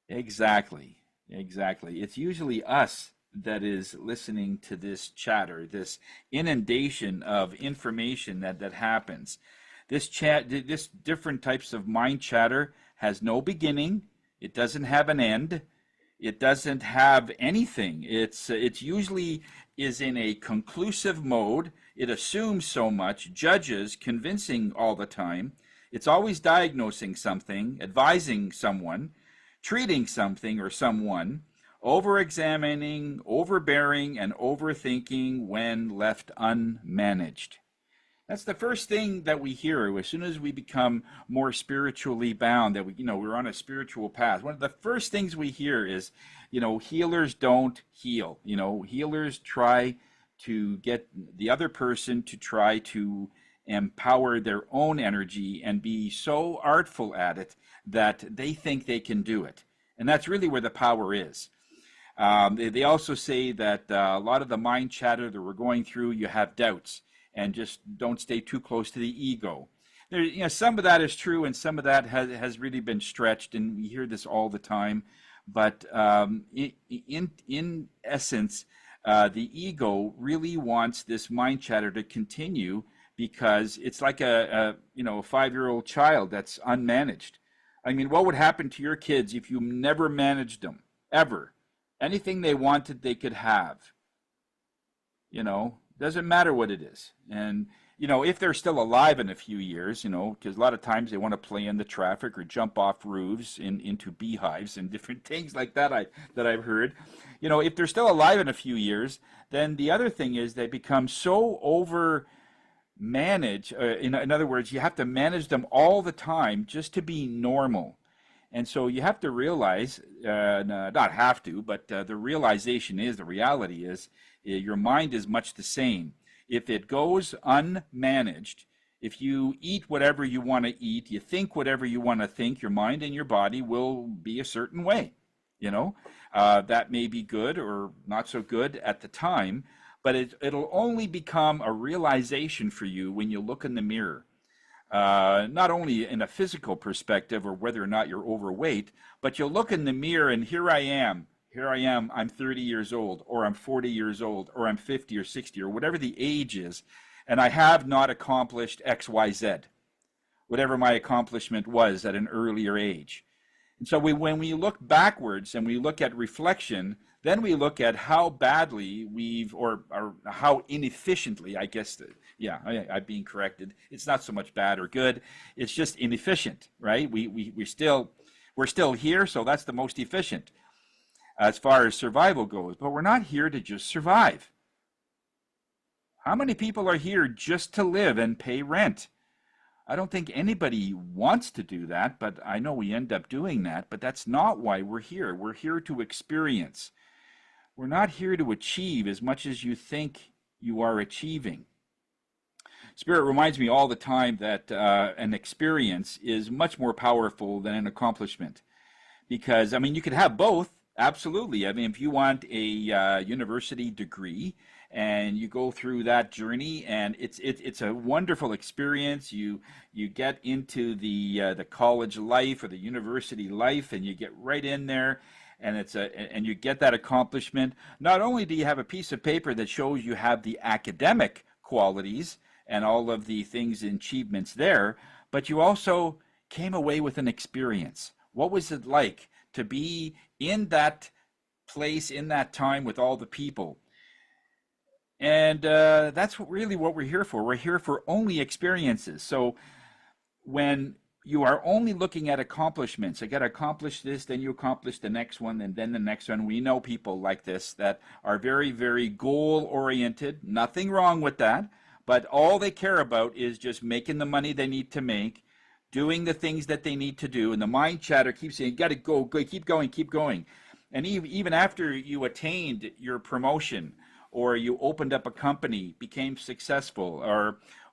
Exactly. It's usually us that is listening to this chatter, this inundation of information that happens. This different types of mind chatter has no beginning. It doesn't have an end. It doesn't have anything. It's usually is in a conclusive mode. It assumes so much, judges, convincing all the time. It's always diagnosing something, advising someone, treating something or someone, over-examining, overbearing, and overthinking when left unmanaged. That's the first thing that we hear as soon as we become more spiritually bound, that we're on a spiritual path. One of the first things we hear is, healers don't heal. Healers try to get the other person to try to empower their own energy and be so artful at it that they think they can do it. And that's really where the power is. They also say that a lot of the mind chatter that we're going through, you have doubts, and just don't stay too close to the ego. There, you know, some of that is true, and some of that has really been stretched, and we hear this all the time. But in essence, the ego really wants this mind chatter to continue, because it's like a 5-year-old child that's unmanaged. I mean, what would happen to your kids if you never managed them, ever? Anything they wanted, they could have. Doesn't matter what it is. And, if they're still alive in a few years, because a lot of times they want to play in the traffic or jump off roofs into beehives and different things like that I've heard. If they're still alive in a few years, then the other thing is they become so over managed. In other words, you have to manage them all the time just to be normal. And so you have to realize, not have to, but the reality is, your mind is much the same. If it goes unmanaged, if you eat whatever you want to eat, you think whatever you want to think, your mind and your body will be a certain way. That may be good or not so good at the time, but it'll only become a realization for you when you look in the mirror. Not only in a physical perspective or whether or not you're overweight, but you'll look in the mirror and here I am, I'm 30 years old, or I'm 40 years old, or I'm 50 or 60, or whatever the age is, and I have not accomplished X, Y, Z, whatever my accomplishment was at an earlier age. And so when we look backwards and we look at reflection, then we look at how badly or how inefficiently, I guess, I'm being corrected. It's not so much bad or good. It's just inefficient, right? We're still here, so that's the most efficient as far as survival goes. But we're not here to just survive. How many people are here just to live and pay rent? I don't think anybody wants to do that, but I know we end up doing that. But that's not why we're here. We're here to experience. We're not here to achieve as much as you think you are achieving. Spirit reminds me all the time that an experience is much more powerful than an accomplishment. Because, you could have both, absolutely. If you want a university degree and you go through that journey, and it's a wonderful experience. You get into the college life or the university life, and you get right in there. And you get that accomplishment. Not only do you have a piece of paper that shows you have the academic qualities and all of the things and achievements there, but you also came away with an experience. What was it like to be in that place, in that time with all the people? And that's really what we're here for. We're here for only experiences. So when you are only looking at accomplishments, I got to accomplish this, then you accomplish the next one, and then the next one. We know people like this that are very, very goal-oriented. Nothing wrong with that. But all they care about is just making the money they need to make, doing the things that they need to do. And the mind chatter keeps saying, you got to go, keep going, keep going. And even after you attained your promotion, or you opened up a company, became successful,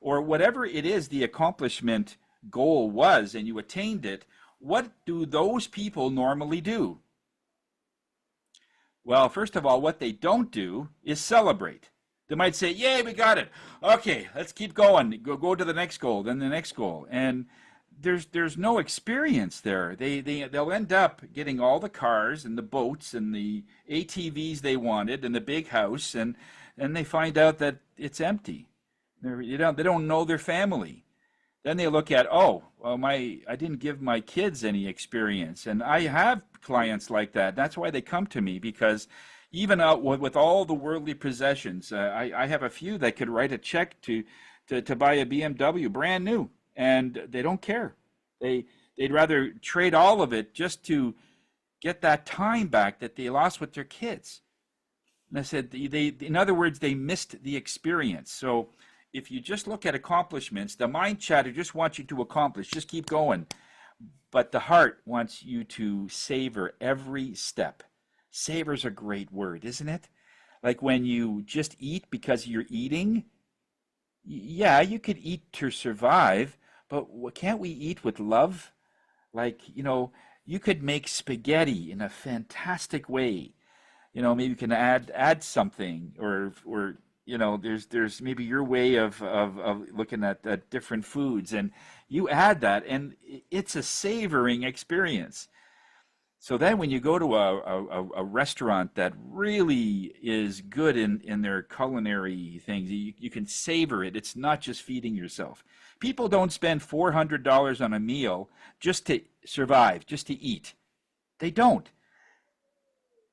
or whatever it is the accomplishment goal was, and you attained it, what do those people normally do? Well, first of all, what they don't do is celebrate. They might say, yay, we got it. Okay, let's keep going. Go to the next goal, then the next goal. And there's no experience there. They'll end up getting all the cars and the boats and the ATVs they wanted and the big house, and they find out that it's empty. They don't know their family. Then they look at, I didn't give my kids any experience. And I have clients like that. That's why they come to me, because even with all the worldly possessions, I have a few that could write a check to buy a BMW brand new, and they don't care. They'd rather trade all of it just to get that time back that they lost with their kids. And I said, in other words, they missed the experience. So if you just look at accomplishments, the mind chatter just wants you to accomplish, just keep going. But the heart wants you to savor every step. Savor's a great word, isn't it? Like when you just eat because you're eating. Yeah, you could eat to survive, but can't we eat with love? Like, you could make spaghetti in a fantastic way. Maybe you can add something, or there's maybe your way of looking at different foods, and you add that, and it's a savoring experience. So then when you go to a restaurant that really is good in their culinary things, you can savor it. It's not just feeding yourself. People don't spend $400 on a meal just to survive, just to eat. They don't.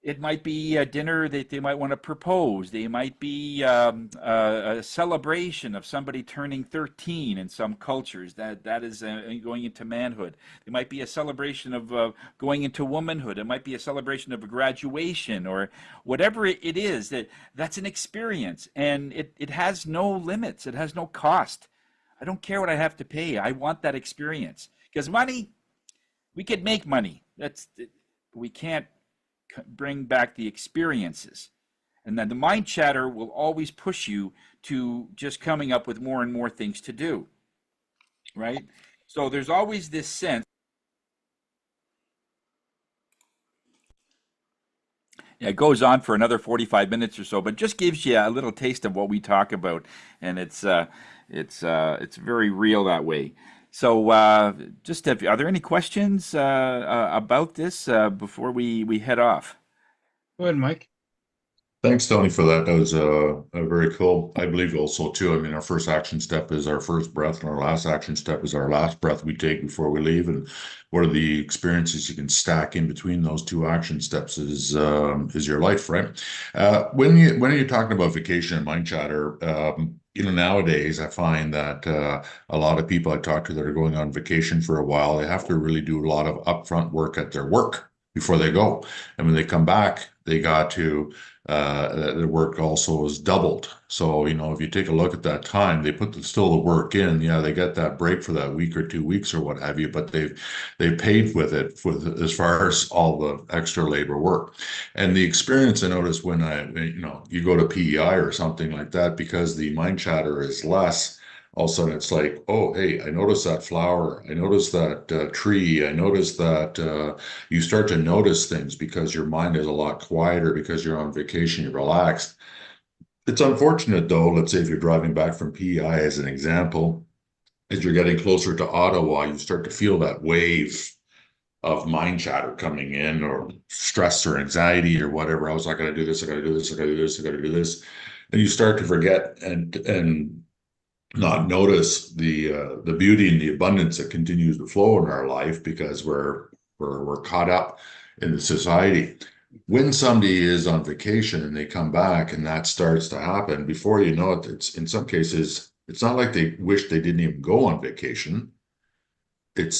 It might be a dinner that they might want to propose. They might be a celebration of somebody turning 13 in some cultures. That is going into manhood. It might be a celebration of going into womanhood. It might be a celebration of a graduation, or whatever it is. That's an experience, and it has no limits. It has no cost. I don't care what I have to pay. I want that experience, because money, we could make money. We can't bring back the experiences. And then the mind chatter will always push you to just coming up with more and more things to do, right? So there's always this sense. Yeah, it goes on for another 45 minutes or so, but just gives you a little taste of what we talk about, and it's very real that way. So, are there any questions about this before we head off? Go ahead, Mike. Thanks, Tony, for that. That was very cool. I believe also too. I mean, our first action step is our first breath, and our last action step is our last breath we take before we leave. And what are the experiences you can stack in between those two action steps is your life, right? When you're talking about vacation and mind chatter, nowadays I find that a lot of people I talk to that are going on vacation for a while, they have to really do a lot of upfront work at their work before they go. And when they come back, they got to the work also is doubled. So, if you take a look at that time, they put still the work in. Yeah, they get that break for that week or 2 weeks or what have you, but they've paid with it as far as all the extra labor work. And the experience I noticed when you go to PEI or something like that, because the mind chatter is less. All of a sudden, it's like, oh, hey, I noticed that flower. I noticed that tree. I noticed that you start to notice things because your mind is a lot quieter because you're on vacation, you're relaxed. It's unfortunate, though. Let's say if you're driving back from PEI as an example, as you're getting closer to Ottawa, you start to feel that wave of mind chatter coming in, or stress or anxiety or whatever. I was not going to do this. I got to do this. I got to do this. I got to do this. And you start to forget and not notice the beauty and the abundance that continues to flow in our life because we're caught up in the society. When somebody is on vacation and they come back and that starts to happen, before you know it, it's in some cases it's not like they wish they didn't even go on vacation. It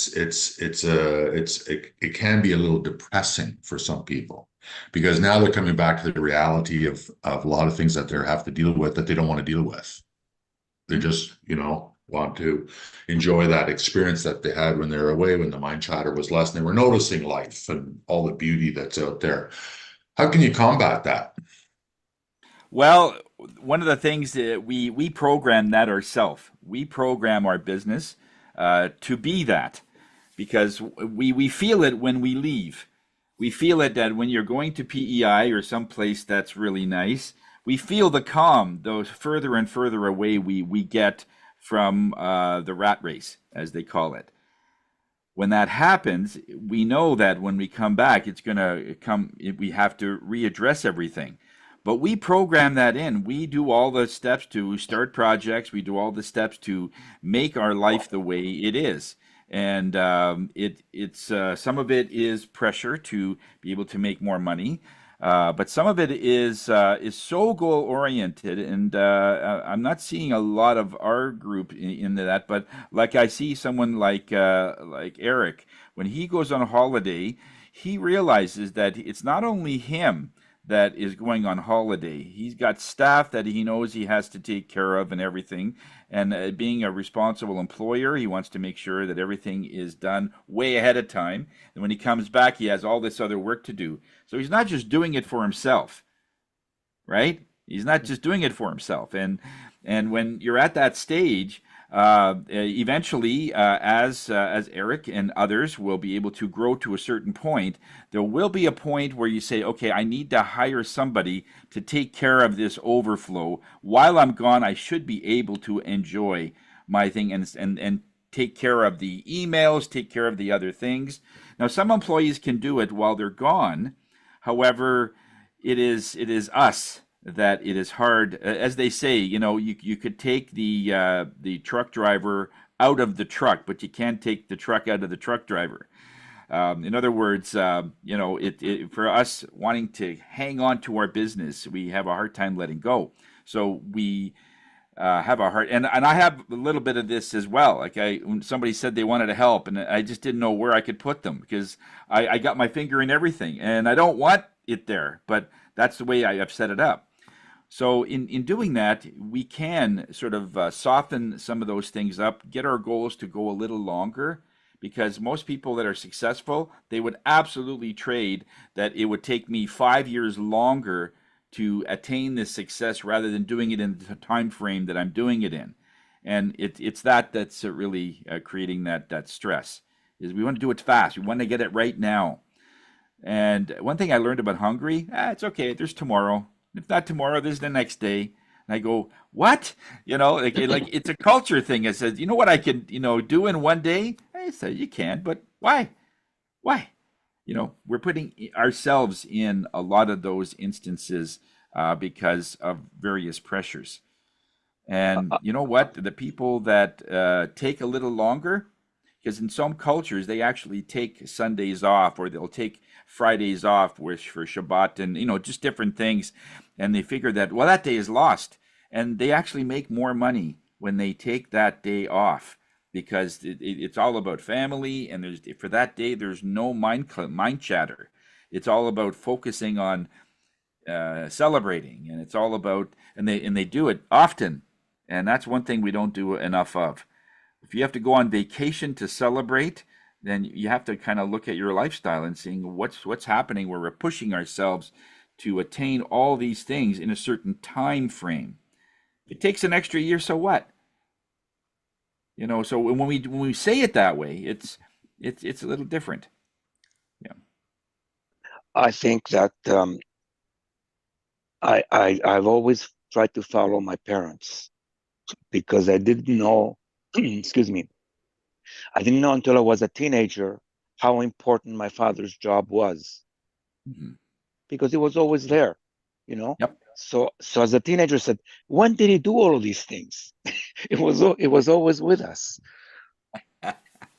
can be a little depressing for some people because now they're coming back to the reality of a lot of things that they have to deal with that they don't want to deal with. They just, want to enjoy that experience that they had when they were away, when the mind chatter was less, and they were noticing life and all the beauty that's out there. How can you combat that? Well, one of the things that we program that ourselves. We program our business to be that, because we feel it when we leave. We feel it that when you're going to PEI or someplace that's really nice, we feel the calm, though further and further away we get from the rat race, as they call it. When that happens, we know that when we come back, it's going to come, we have to readdress everything. But we program that in. We do all the steps to start projects. We do all the steps to make our life the way it is. And it's some of it is pressure to be able to make more money. But some of it is so goal oriented, and I'm not seeing a lot of our group into that. But like I see someone like Eric, when he goes on a holiday, he realizes that it's not only him that is going on holiday. He's got staff that he knows he has to take care of and everything. And being a responsible employer, he wants to make sure that everything is done way ahead of time. And when he comes back, he has all this other work to do. So he's not just doing it for himself, right? He's not just doing it for himself. And when you're at that stage, eventually, as Eric and others will be able to grow to a certain point, there will be a point where you say, okay, I need to hire somebody to take care of this overflow. While I'm gone, I should be able to enjoy my thing and take care of the emails, take care of the other things. Now, some employees can do it while they're gone. However, it is us that it is hard. As they say, you could take the truck driver out of the truck, but you can't take the truck out of the truck driver. In other words, for us wanting to hang on to our business, we have a hard time letting go. So we have a hard, and I have a little bit of this as well. Like when somebody said they wanted to help, and I just didn't know where I could put them because I got my finger in everything, and I don't want it there, but that's the way I've set it up. So in doing that, we can sort of soften some of those things up, get our goals to go a little longer, because most people that are successful, they would absolutely trade that it would take me 5 years longer to attain this success rather than doing it in the time frame that I'm doing it in. And it's that's really creating that stress, is we want to do it fast. We want to get it right now. And one thing I learned about Hungary, it's okay, there's tomorrow. If not tomorrow, there's the next day. And I go, what? Like it's a culture thing. It says, you know what I can, do in one day? I said, you can, but why? Why? We're putting ourselves in a lot of those instances because of various pressures. And you know what? The people that take a little longer, because in some cultures, they actually take Sundays off, or they'll take Fridays off for Shabbat and, just different things. And they figure that, well, that day is lost. And they actually make more money when they take that day off, because it's all about family. And for that day, there's no mind chatter. It's all about focusing on celebrating. And it's all about, and they do it often. And that's one thing we don't do enough of. If you have to go on vacation to celebrate, then you have to kind of look at your lifestyle and seeing what's happening where we're pushing ourselves to attain all these things in a certain time frame. If it takes an extra year, so what? So when we say it that way, it's a little different. Yeah. I think that I've always tried to follow my parents, because I didn't know, excuse me, I didn't know until I was a teenager how important my father's job was, because he was always there, Yep. So as a teenager, I said, when did he do all of these things? it was always with us,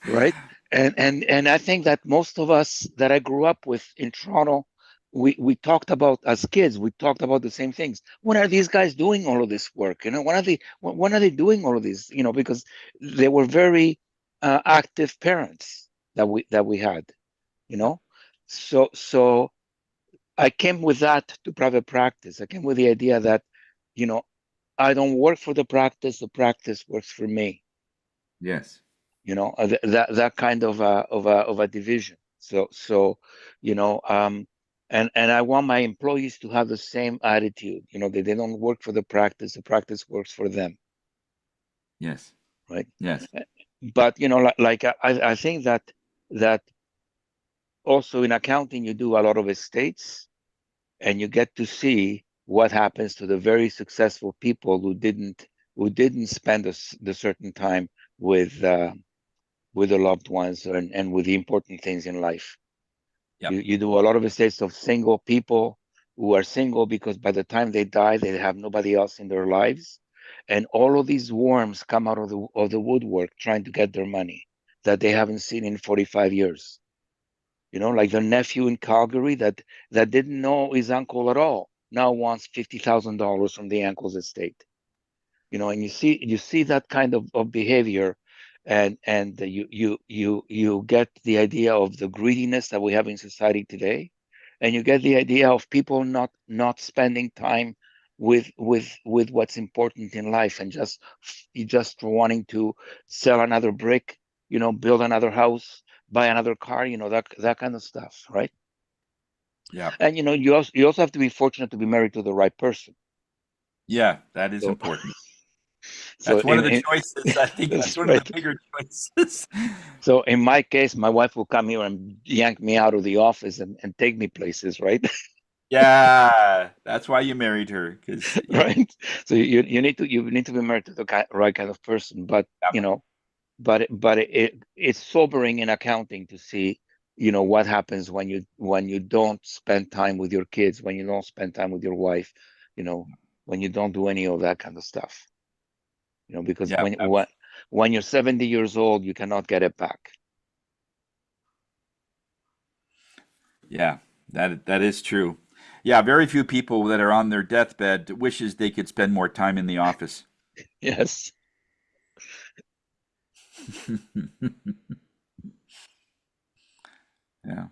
right? And I think that most of us that I grew up with in Toronto, we talked about, as kids, we talked about the same things. When are these guys doing all of this work? When are they doing all of this? Because they were very active parents that we had, So I came with that to private practice. I came with the idea that, I don't work for the practice works for me. Yes. That kind of a division. So and I want my employees to have the same attitude. They don't work for the practice works for them. Yes. Right. Yes. But I think that also in accounting, you do a lot of estates, and you get to see what happens to the very successful people who didn't spend the certain time with the loved ones and with the important things in life. Yep. You do a lot of estates of single people who are single because by the time they die, they have nobody else in their lives. And all of these worms come out of the woodwork trying to get their money that they haven't seen in 45 years. Like the nephew in Calgary that didn't know his uncle at all, now wants $50,000 from the uncle's estate. And you see that kind of behavior, and you get the idea of the greediness that we have in society today, and you get the idea of people not spending time with what's important in life, and just wanting to sell another brick, build another house, buy another car, that kind of stuff, right? Yeah. And you also have to be fortunate to be married to the right person. Yeah, that is important. So That's one of the choices. I think that's that's one of right. the bigger choices. So in my case, my wife will come here and yank me out of the office and take me places, right? Yeah, that's why you married her, because Right. So you need to be married to the right kind of person. But it's sobering in accounting to see, what happens when you don't spend time with your kids, when you don't spend time with your wife, when you don't do any of that kind of stuff. Because yeah, when you're 70 years old, you cannot get it back. yeah, that is true. Yeah, very few people that are on their deathbed wishes they could spend more time in the office. Yes. Yeah.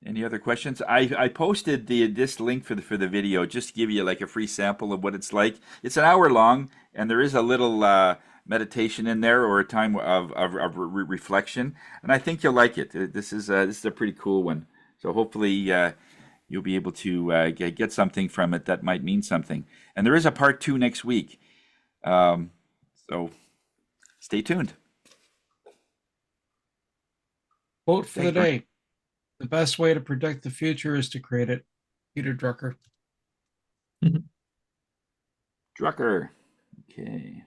Any other questions? I posted this link for the video just to give you like a free sample of what it's like. It's an hour long, and there is a little meditation in there or a time of reflection, and I think you'll like it. This is a pretty cool one. So hopefully you'll be able to get something from it that might mean something. And there is a part 2 next week, so stay tuned. Quote for the Thanks, Brent. day. The best way to predict the future is to create it. Peter Drucker. Drucker. Okay.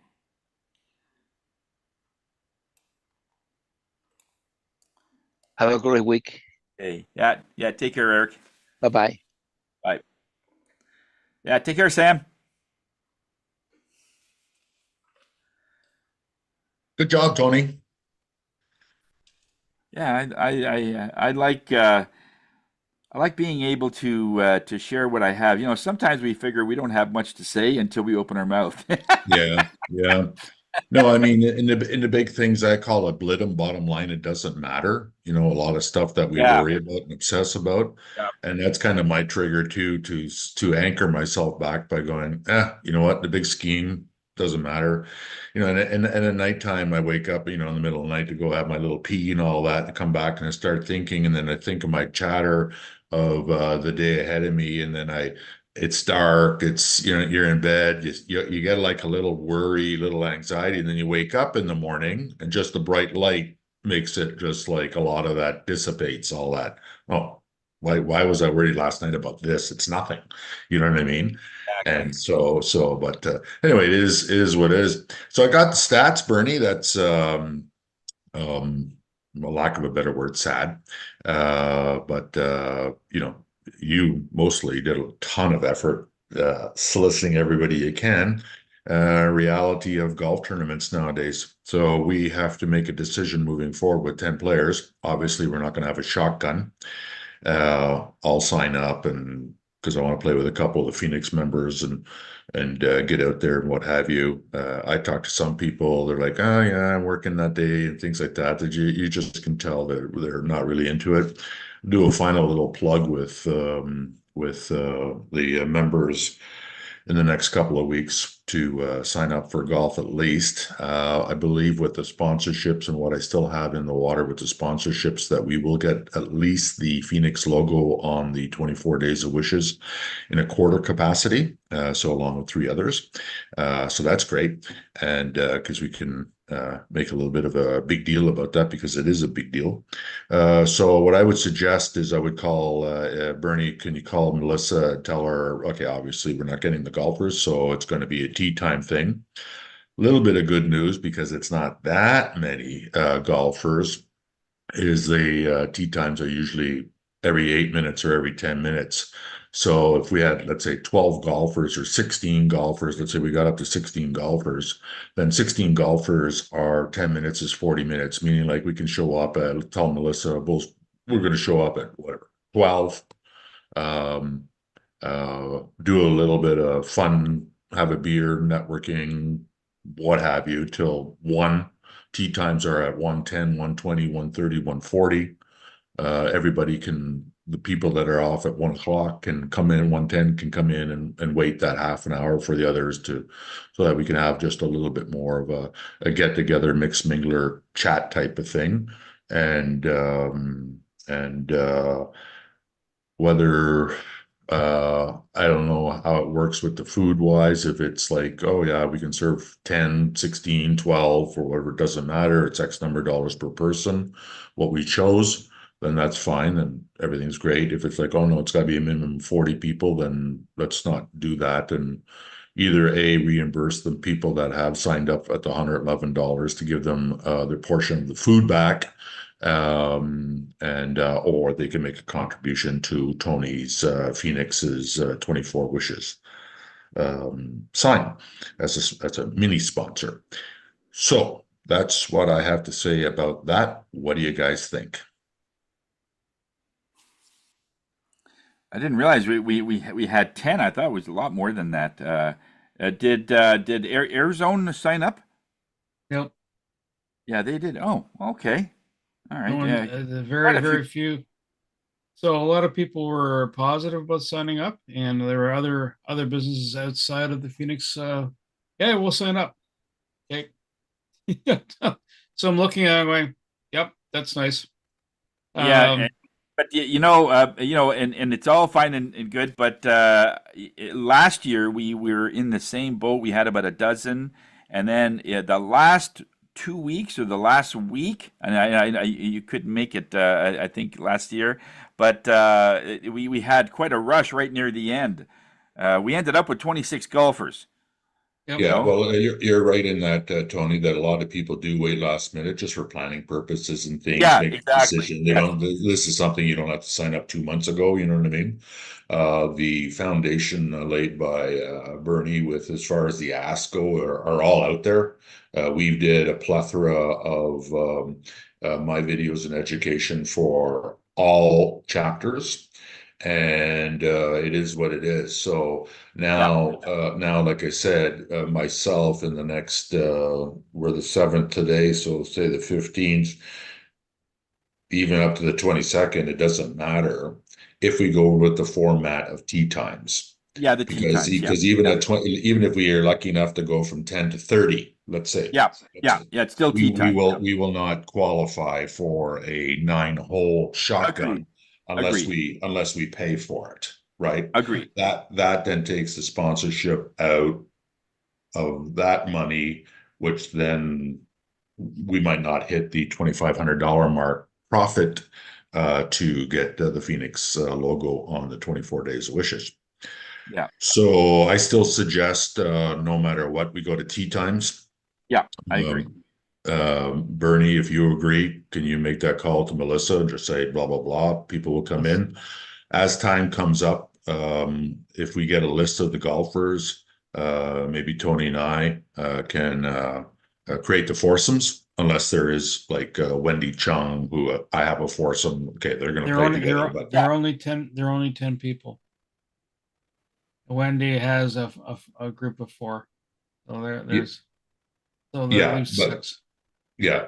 Have a great week. Okay. Yeah. Take care, Eric. Bye-bye. Bye. Yeah. Take care, Sam. Good job, Tony. Yeah, I like being able to share what I have. Sometimes we figure we don't have much to say until we open our mouth. Yeah, yeah. No, I mean, in the big things I call it Blidum, bottom line, it doesn't matter. A lot of stuff that we Yeah. worry about and obsess about. Yeah. And that's kind of my trigger too, to anchor myself back by going, you know what, the big scheme doesn't matter. And at nighttime I wake up, in the middle of the night to go have my little pee and all that, and come back and I start thinking, and then I think of my chatter of the day ahead of me, and then it's dark, it's you're in bed, you get like a little worry, little anxiety, and then you wake up in the morning and just the bright light makes it just like a lot of that dissipates, all that. Oh, why was I worried last night about this? It's nothing. You know what I mean? Exactly. And but anyway, it is what it is. So I got the stats, Bernie. That's um a lack of a better word, sad. But you mostly did a ton of effort soliciting everybody you can. Reality of golf tournaments nowadays. So we have to make a decision moving forward with 10 players. Obviously, we're not going to have a shotgun. I'll sign up, and because I want to play with a couple of the Phoenix members and get out there and what have you. I talked to some people, they're like, oh yeah, I'm working that day and things like that. That you just can tell that they're not really into it. Do a final little plug with the members in the next couple of weeks to sign up for golf at least. I believe with the sponsorships and what I still have in the water with the sponsorships that we will get at least the Phoenix logo on the 24 Days of Wishes in a quarter capacity. So along with 3 others. So that's great. And because we can make a little bit of a big deal about that because it is a big deal. So what I would suggest is I would call Bernie, can you call Melissa, tell her, okay, obviously we're not getting the golfers, so it's going to be a tee time thing. A little bit of good news because it's not that many golfers is the tee times are usually every 8 minutes or every 10 minutes. So if we had, let's say, 12 golfers or 16 golfers, let's say we got up to 16 golfers, then 16 golfers are 10 minutes is 40 minutes, meaning like we can show up at, tell Melissa, we're going to show up at whatever, 12, um, do a little bit of fun, have a beer, networking, what have you, till 1. Tee times are at 110, 120, 130, 140. Everybody the people that are off at 1 o'clock can come in, 110 can come in and wait that half an hour for the others so that we can have just a little bit more of a get together, mixed mingler chat type of thing. And whether I don't know how it works with the food wise. If it's like, oh yeah, we can serve 10, 16, 12 or whatever, it doesn't matter. It's X number of dollars per person, what we chose, then that's fine. Then everything's great. If it's like, oh no, it's got to be a minimum of 40 people, then let's not do that. And either A, reimburse the people that have signed up at the $111 to give them their portion of the food back, and or they can make a contribution to Tony's Phoenix's 24 Wishes sign as a mini sponsor. So that's what I have to say about that. What do you guys think? I didn't realize we had 10. I thought it was a lot more than that. Did Arizona sign up? Nope. Yeah, they did. Oh, okay. All right. No one, Yeah. very, very few. So a lot of people were positive about signing up, and there were other businesses outside of the Phoenix. Yeah, we'll sign up. Okay. So I'm looking at it going, yep, that's nice. Yeah, but and it's all fine and good. But last year we were in the same boat. We had about a dozen, and then the last 2 weeks or the last week, and you couldn't make it. I think last year, but we had quite a rush right near the end. We ended up with 26 golfers. Yep. Yeah, No? well, you're right in that, Tony, that a lot of people do wait last minute just for planning purposes and things, Yeah, make a exactly. decision. They don't, this is something you don't have to sign up 2 months ago, you know what I mean? The foundation laid by Bernie with as far as the ask go are all out there. We did a plethora of my videos and education for all chapters. And it is what it is. So now, like I said, myself in the next, we're the 7th today, so say the 15th, even up to the 22nd, it doesn't matter if we go with the format of tea times. Yeah, the tea Because times. Yeah. because even at 20, even if we are lucky enough to go from 10 to 30, let's say, Yeah. It's still tea time. we will not qualify for a 9-hole shotgun unless we pay for it, right? Agreed. That then takes the sponsorship out of that money, which then we might not hit the $2,500 mark profit to get the Phoenix logo on the 24 Days of Wishes. Yeah. So I still suggest no matter what, we go to tea times. Yeah, I agree. Bernie, if you agree, can you make that call to Melissa and just say blah, blah, blah? People will come in. As time comes up, if we get a list of the golfers, maybe Tony and I can create the foursomes, unless there is like Wendy Chung, who I have a foursome. Okay, they're going to play together. But There are only 10 people. Wendy has a group of 4. So there's so there yeah, leaves but 6. yeah,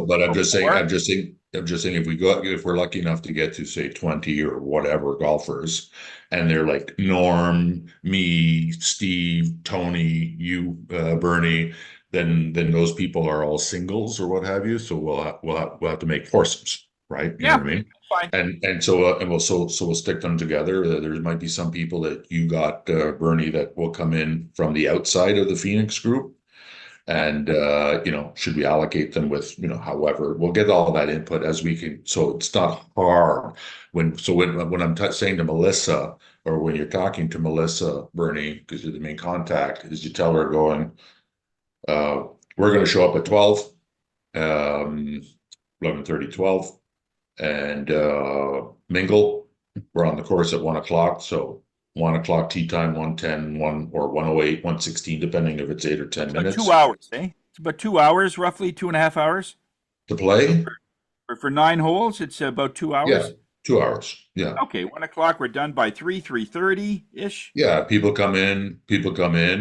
but I'm just saying, if we're lucky enough to get to say 20 or whatever golfers, and they're like Norm, me, Steve, Tony, you, Bernie, then those people are all singles or what have you. So we'll have to make foursomes, right? You know what I mean? Fine. And so we'll stick them together. There might be some people that you got, Bernie, that will come in from the outside of the Phoenix group. And should we allocate them with, however, we'll get all that input as we can. So it's not hard when I'm saying to Melissa, or when you're talking to Melissa, Bernie, because you're the main contact, is you tell her going, we're going to show up at 12, 11:30, 12, and mingle. We're on the course at 1:00. So 1:00 tea time, 1:10, 1 or 1:08, 1:16, depending if it's 8 or 10 minutes. 2 hours, eh? It's about 2 hours, roughly 2.5 hours To play? for 9 holes. It's about 2 hours. Yeah, 2 hours. Yeah. Okay, 1:00. We're done by 3:30 ish. Yeah, people come in,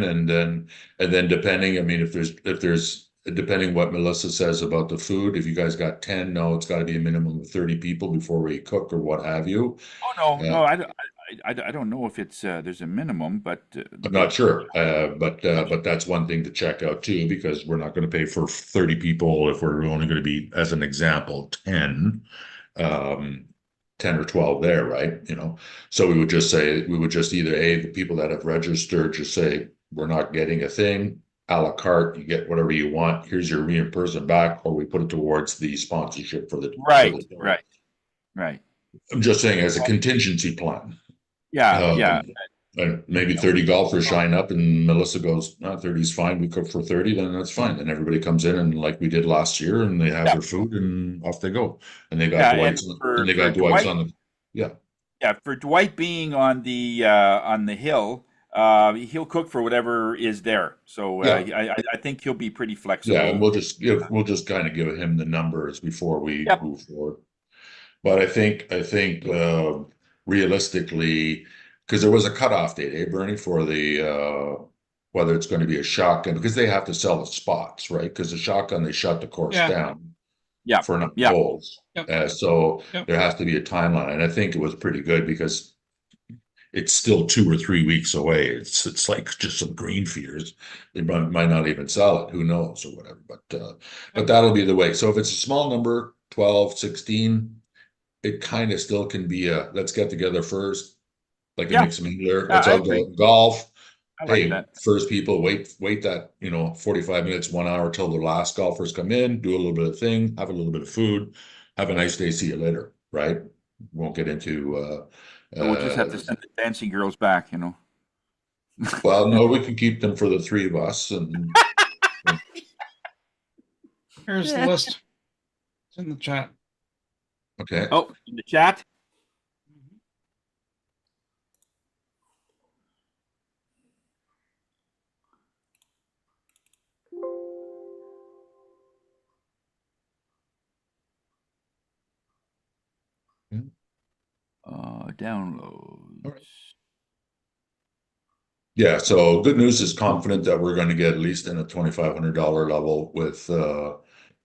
and then depending, I mean, if there's depending what Melissa says about the food, if you guys got 10, no, it's got to be a minimum of 30 people before we cook or what have you. Oh no, I don't know if it's there's a minimum, but I'm not sure, but that's one thing to check out too, because we're not going to pay for 30 people if we're only going to be, as an example, 10. 10 or 12 there, right? So we would just either, the people that have registered, just say, we're not getting a thing, a la carte, you get whatever you want, here's your reimbursement back, or we put it towards the sponsorship for the Right, right. I'm just saying as a contingency plan. Yeah. And maybe 30 golfers sign up and Melissa goes, 30 is fine, we cook for 30, then that's fine. Then everybody comes in and like we did last year and they have their food and off they go. And they got Dwight's on the, Yeah, for Dwight being on the hill, he'll cook for whatever is there. So I think he'll be pretty flexible. Yeah, and we'll just kind of give him the numbers before we move forward. But I think realistically, because there was a cutoff date, Bernie, for the whether it's going to be a shotgun, because they have to sell the spots, right? Because the shotgun, they shut the course down for enough holes. So there has to be a timeline. And I think it was pretty good because it's still 2 or 3 weeks away. It's like just some green fears. They might not even sell it. Who knows or whatever. But that'll be the way. So if it's a small number, 12, 16, it kind of still can be a let's get together first, like a mix mingler. Let's all go golf. Hey, first people wait that 45 minutes, 1 hour till the last golfers come in, do a little bit of thing, have a little bit of food, have a nice day, see you later, right? Won't get into we'll just have to send the dancing girls back, Well, no, we can keep them for the three of us. And Here's the list. It's in the chat. Okay. Oh, in the chat? Downloads. All right. Yeah, so good news is confident that we're going to get at least in a $2,500 level with the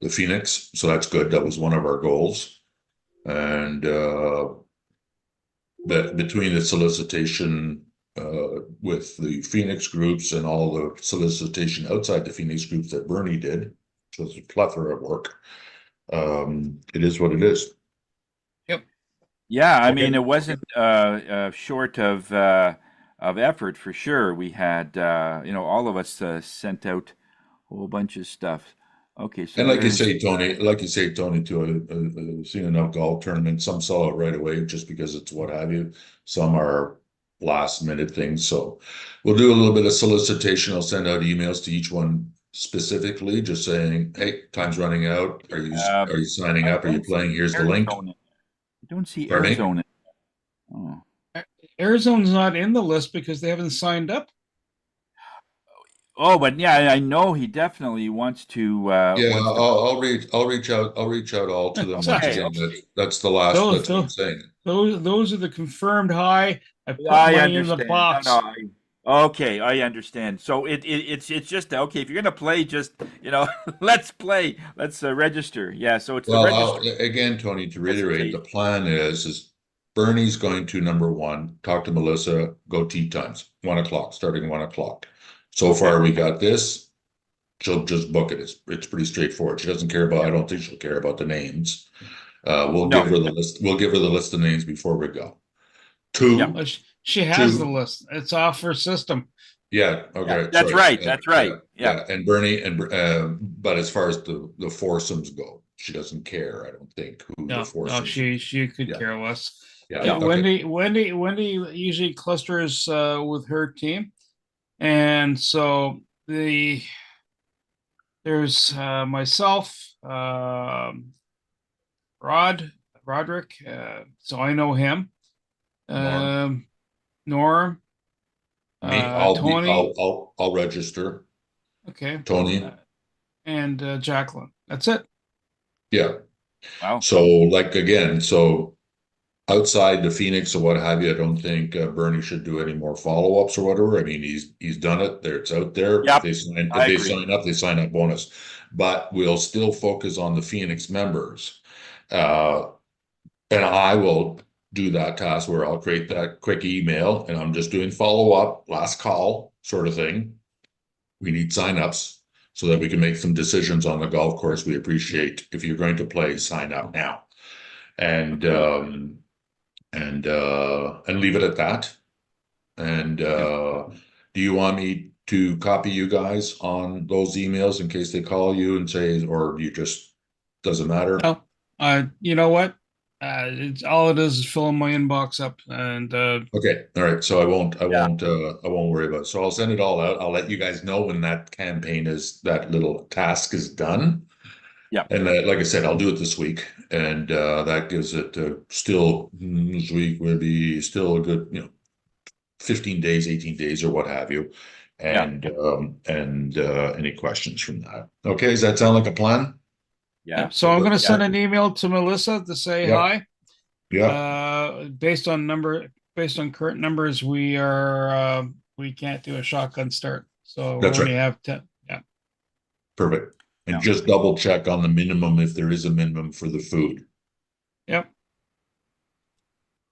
Phoenix. So that's good. That was one of our goals. And that between the solicitation with the Phoenix groups and all the solicitation outside the Phoenix groups that Bernie did, so it's a plethora of work. It is what it is. Yep. Yeah, I mean, it wasn't short of effort for sure. We had, all of us sent out a whole bunch of stuff. Okay, so and like you say, Tony, too, I've seen enough golf tournaments. Some sell out right away just because it's what have you. Some are last minute things. So we'll do a little bit of solicitation. I'll send out emails to each one specifically, just saying, "Hey, time's running out. Are you signing up? Are you playing? Here's the link." I don't see Pardon me? Arizona. Oh. Arizona's not in the list because they haven't signed up. Oh, but yeah, I know he definitely wants to. I'll reach out all to them. Okay. That's the last. That's what I'm saying. Those are the confirmed high. I put I money understand. in the box. Okay, I understand. So it's just okay. If you're gonna play, just let's play. Let's register. Yeah. So it's the register. Again, Tony, to reiterate, the plan is Bernie's going to, number one, talk to Melissa. Go tee times 1 o'clock, starting 1 o'clock. So far, we got this. She'll just book it. It's pretty straightforward. She doesn't care about. I don't think she'll care about the names. We'll give her the list. We'll give her the list of names before we go. Two. She has the list. It's off her system. Yeah. Okay. That's right. That's right. Yeah. And Bernie but as far as the foursomes go, she doesn't care. I don't think who the foursomes. No, she could care less. Yeah. Okay. Wendy usually clusters with her team. And so there's myself, Roderick, so I know him. Norm. Me, Tony. I'll register. Okay. Tony. And Jacqueline. That's it. Yeah. Wow. So outside the Phoenix or what have you, I don't think Bernie should do any more follow-ups or whatever. I mean, he's done it. It's out there. Yep. If they sign up bonus. But we'll still focus on the Phoenix members. And I will do that task where I'll create that quick email and I'm just doing follow-up, last call sort of thing. We need signups so that we can make some decisions on the golf course. We appreciate if you're going to play, sign up now. And and leave it at that. And do you want me to copy you guys on those emails in case they call you and say, or you just doesn't matter? No, you know what? It's all it is filling my inbox up, and Okay, all right. So I won't worry about it. So I'll send it all out. I'll let you guys know when that campaign that little task is done. Yeah. And like I said, I'll do it this week, and that gives it still this week will be still a good 15 days, 18 days, or what have you. And any questions from that? Okay, does that sound like a plan? Yeah. so I'm going to Yeah. send an email to Melissa to say Yeah. hi. Yeah. Based on current numbers, we can't do a shotgun start, so we That's only right. have 10. Yeah. Perfect. And Yeah. just double check on the minimum if there is a minimum for the food. Yep.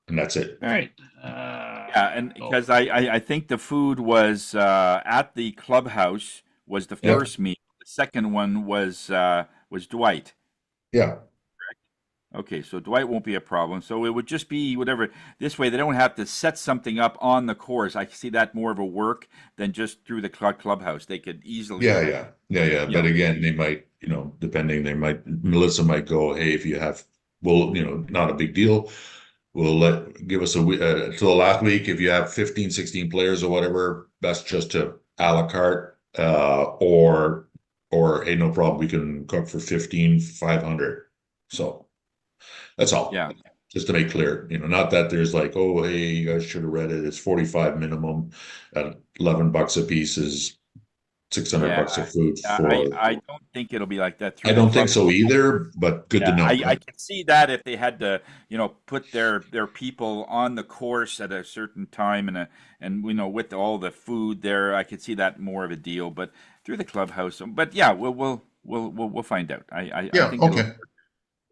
And that's it. All right. Yeah, and because I think the food was at the clubhouse was the Yeah. first meal. The second one was Dwight. Yeah. Okay, so Dwight won't be a problem. So it would just be whatever. This way, they don't have to set something up on the course. I see that more of a work than just through the clubhouse. They could easily. Yeah. But again, they might, depending, Melissa might go, hey, if you have, well, not a big deal. Give us till the last week. If you have 15, 16 players or whatever, that's just to a la carte, or, hey, no problem. We can cook for 15,500. So that's all. Yeah. Just to make clear, not that there's like, oh, hey, you guys should have read it. It's 45 minimum at $11 a piece is $600 of food I don't think it'll be like that. I don't think so either, but good to know. I can see that if they had to, put their people on the course at a certain time and with all the food there, I could see that more of a deal. But through the clubhouse, but yeah, we'll find out. I think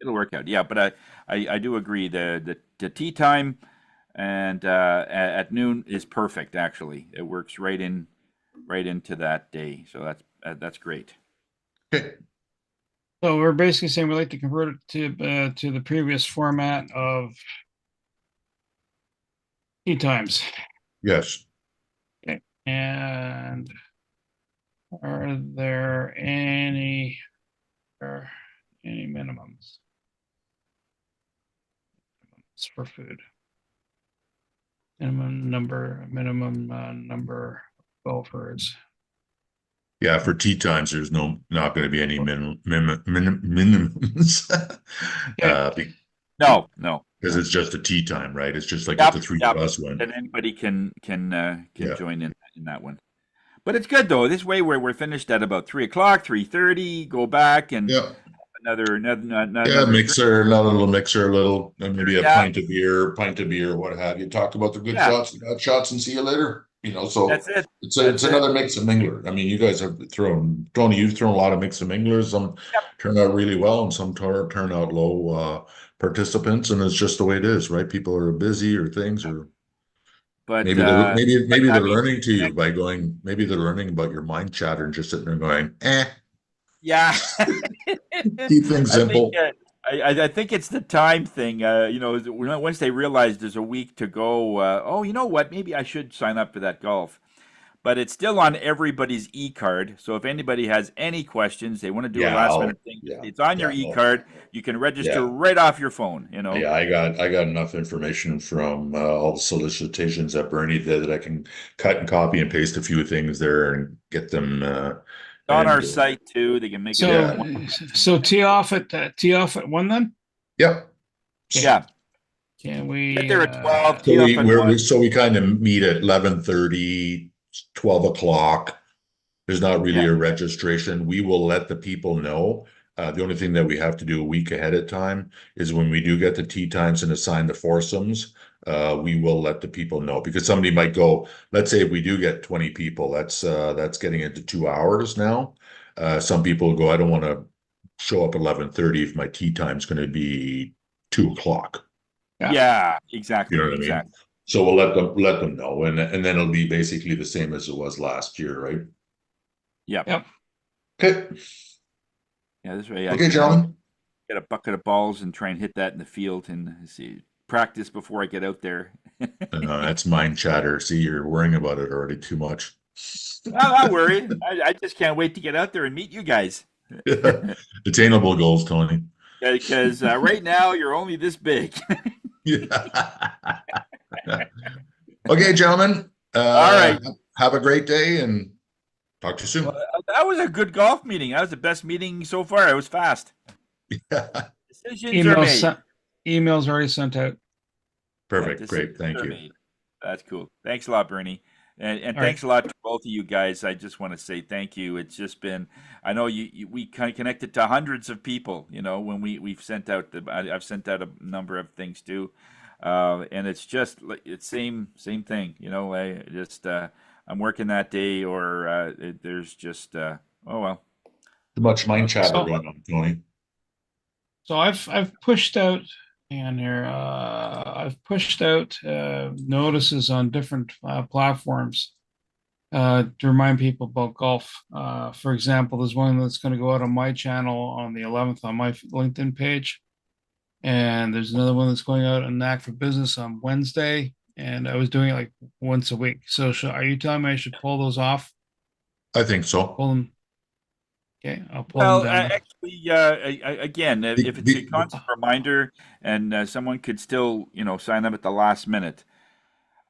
it'll work out. Yeah, but I do agree the tea time and at noon is perfect. Actually, it works right into that day. So that's great. Okay. So we're basically saying we'd like to convert it to the previous format of tea times. Yes. Okay. And are there any minimums for food? Minimum number of golfers. Yeah, for tea times, there's not going to be any minimums. No. Because it's just a tea time, right? It's just like if the three of us went. And anybody can join in that one. But it's good though. This way we're finished at about 3:00, 3:30. Go back and another mixer, another little mixer, maybe a pint of beer, what have you. Talk about the good shots, the bad shots, and see you later. So that's it. It's another mix and mingler. I mean, you guys have Tony, you've thrown a lot of mix and minglers. Some turn out really well, and some turn out low participants, and it's just the way it is, right? People are busy or things, or but maybe they're learning to you by going. Maybe they're learning about your mind chatter and just sitting there going, Yeah. Keep things simple. I think it's the time thing. Once they realize there's a week to go, oh, you know what? Maybe I should sign up for that golf. But it's still on everybody's e-card. So if anybody has any questions, they want to do a last minute thing, it's on your e-card. You can register right off your phone. Yeah, I got enough information from all the solicitations that Bernie did that I can cut and copy and paste a few things there and get them. On our site too, they can make So tee off at 1 then. Yep. Yeah. Can we get there at 12? So we kind of meet at 11:30, 12 o'clock. There's not really a registration. We will let the people know. The only thing that we have to do a week ahead of time is when we do get the tee times and assign the foursomes, we will let the people know, because somebody might go, let's say if we do get 20 people, that's getting into 2 hours now. Some people go, I don't want to show up at 11:30 if my tee time is going to be 2 o'clock. Yeah, exactly. You know what I mean? So we'll let them know, and then it'll be basically the same as it was last year, right? Yep. Okay. Yeah, this way. Okay, gentlemen. Get a bucket of balls and try and hit that in the field and see. practice before I get out there. That's mind chatter. See, you're worrying about it already too much. I'm not worried. I just can't wait to get out there and meet you guys. Attainable goals, Tony. Because right now you're only this big. Yeah. Okay, gentlemen. All right. Have a great day and talk to you soon. Well, that was a good golf meeting. That was the best meeting so far. It was fast. Decisions are made. Emails already sent out. Perfect. Yeah, Great. Thank you. made. That's cool. Thanks a lot, Bernie. And All thanks a lot to both of you guys. I just want to say thank you. It's just been, I know we kind of connected to hundreds of people, when we've sent out I've sent out a number of things too. And it's just, it's same thing, I just, I'm working that day or there's just, oh well. Too much mind chatter going on, Tony. So I've pushed out, I've pushed out notices on different platforms to remind people about golf. For example, there's one that's going to go out on my channel on the 11th on my LinkedIn page, and there's another one that's going out on Knack for Business on Wednesday. And I was doing it like once a week. So are you telling me I should pull those off? I think so. Pull them. Okay, I'll pull them down. Actually, again, if it's a constant reminder and someone could still, sign up at the last minute,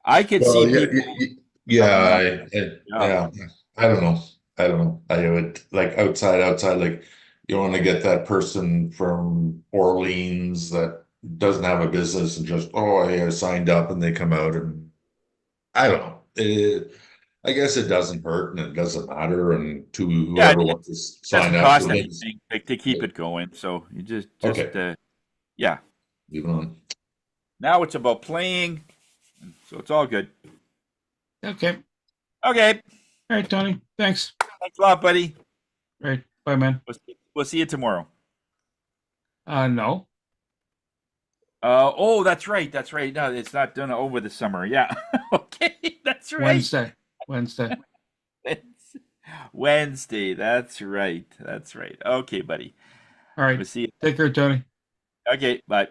I could see people. Yeah, I don't know. I would like outside, like you want to get that person from Orleans that doesn't have a business and just, I signed up and they come out and I don't know. I guess it doesn't hurt and it doesn't matter. And to whoever wants to sign up, cost anything to keep it going. So you just okay. Yeah. Leave it on. Now it's about playing, so it's all good. Okay. Okay. All right, Tony. Thanks. Thanks a lot, buddy. All right. Bye, man. We'll see you tomorrow. No. Oh, that's right. That's right. No, it's not done over the summer. Yeah. Okay. That's right. Wednesday. Wednesday. That's right. Okay, buddy. All right. We'll see you. Take care, Tony. Okay. Bye.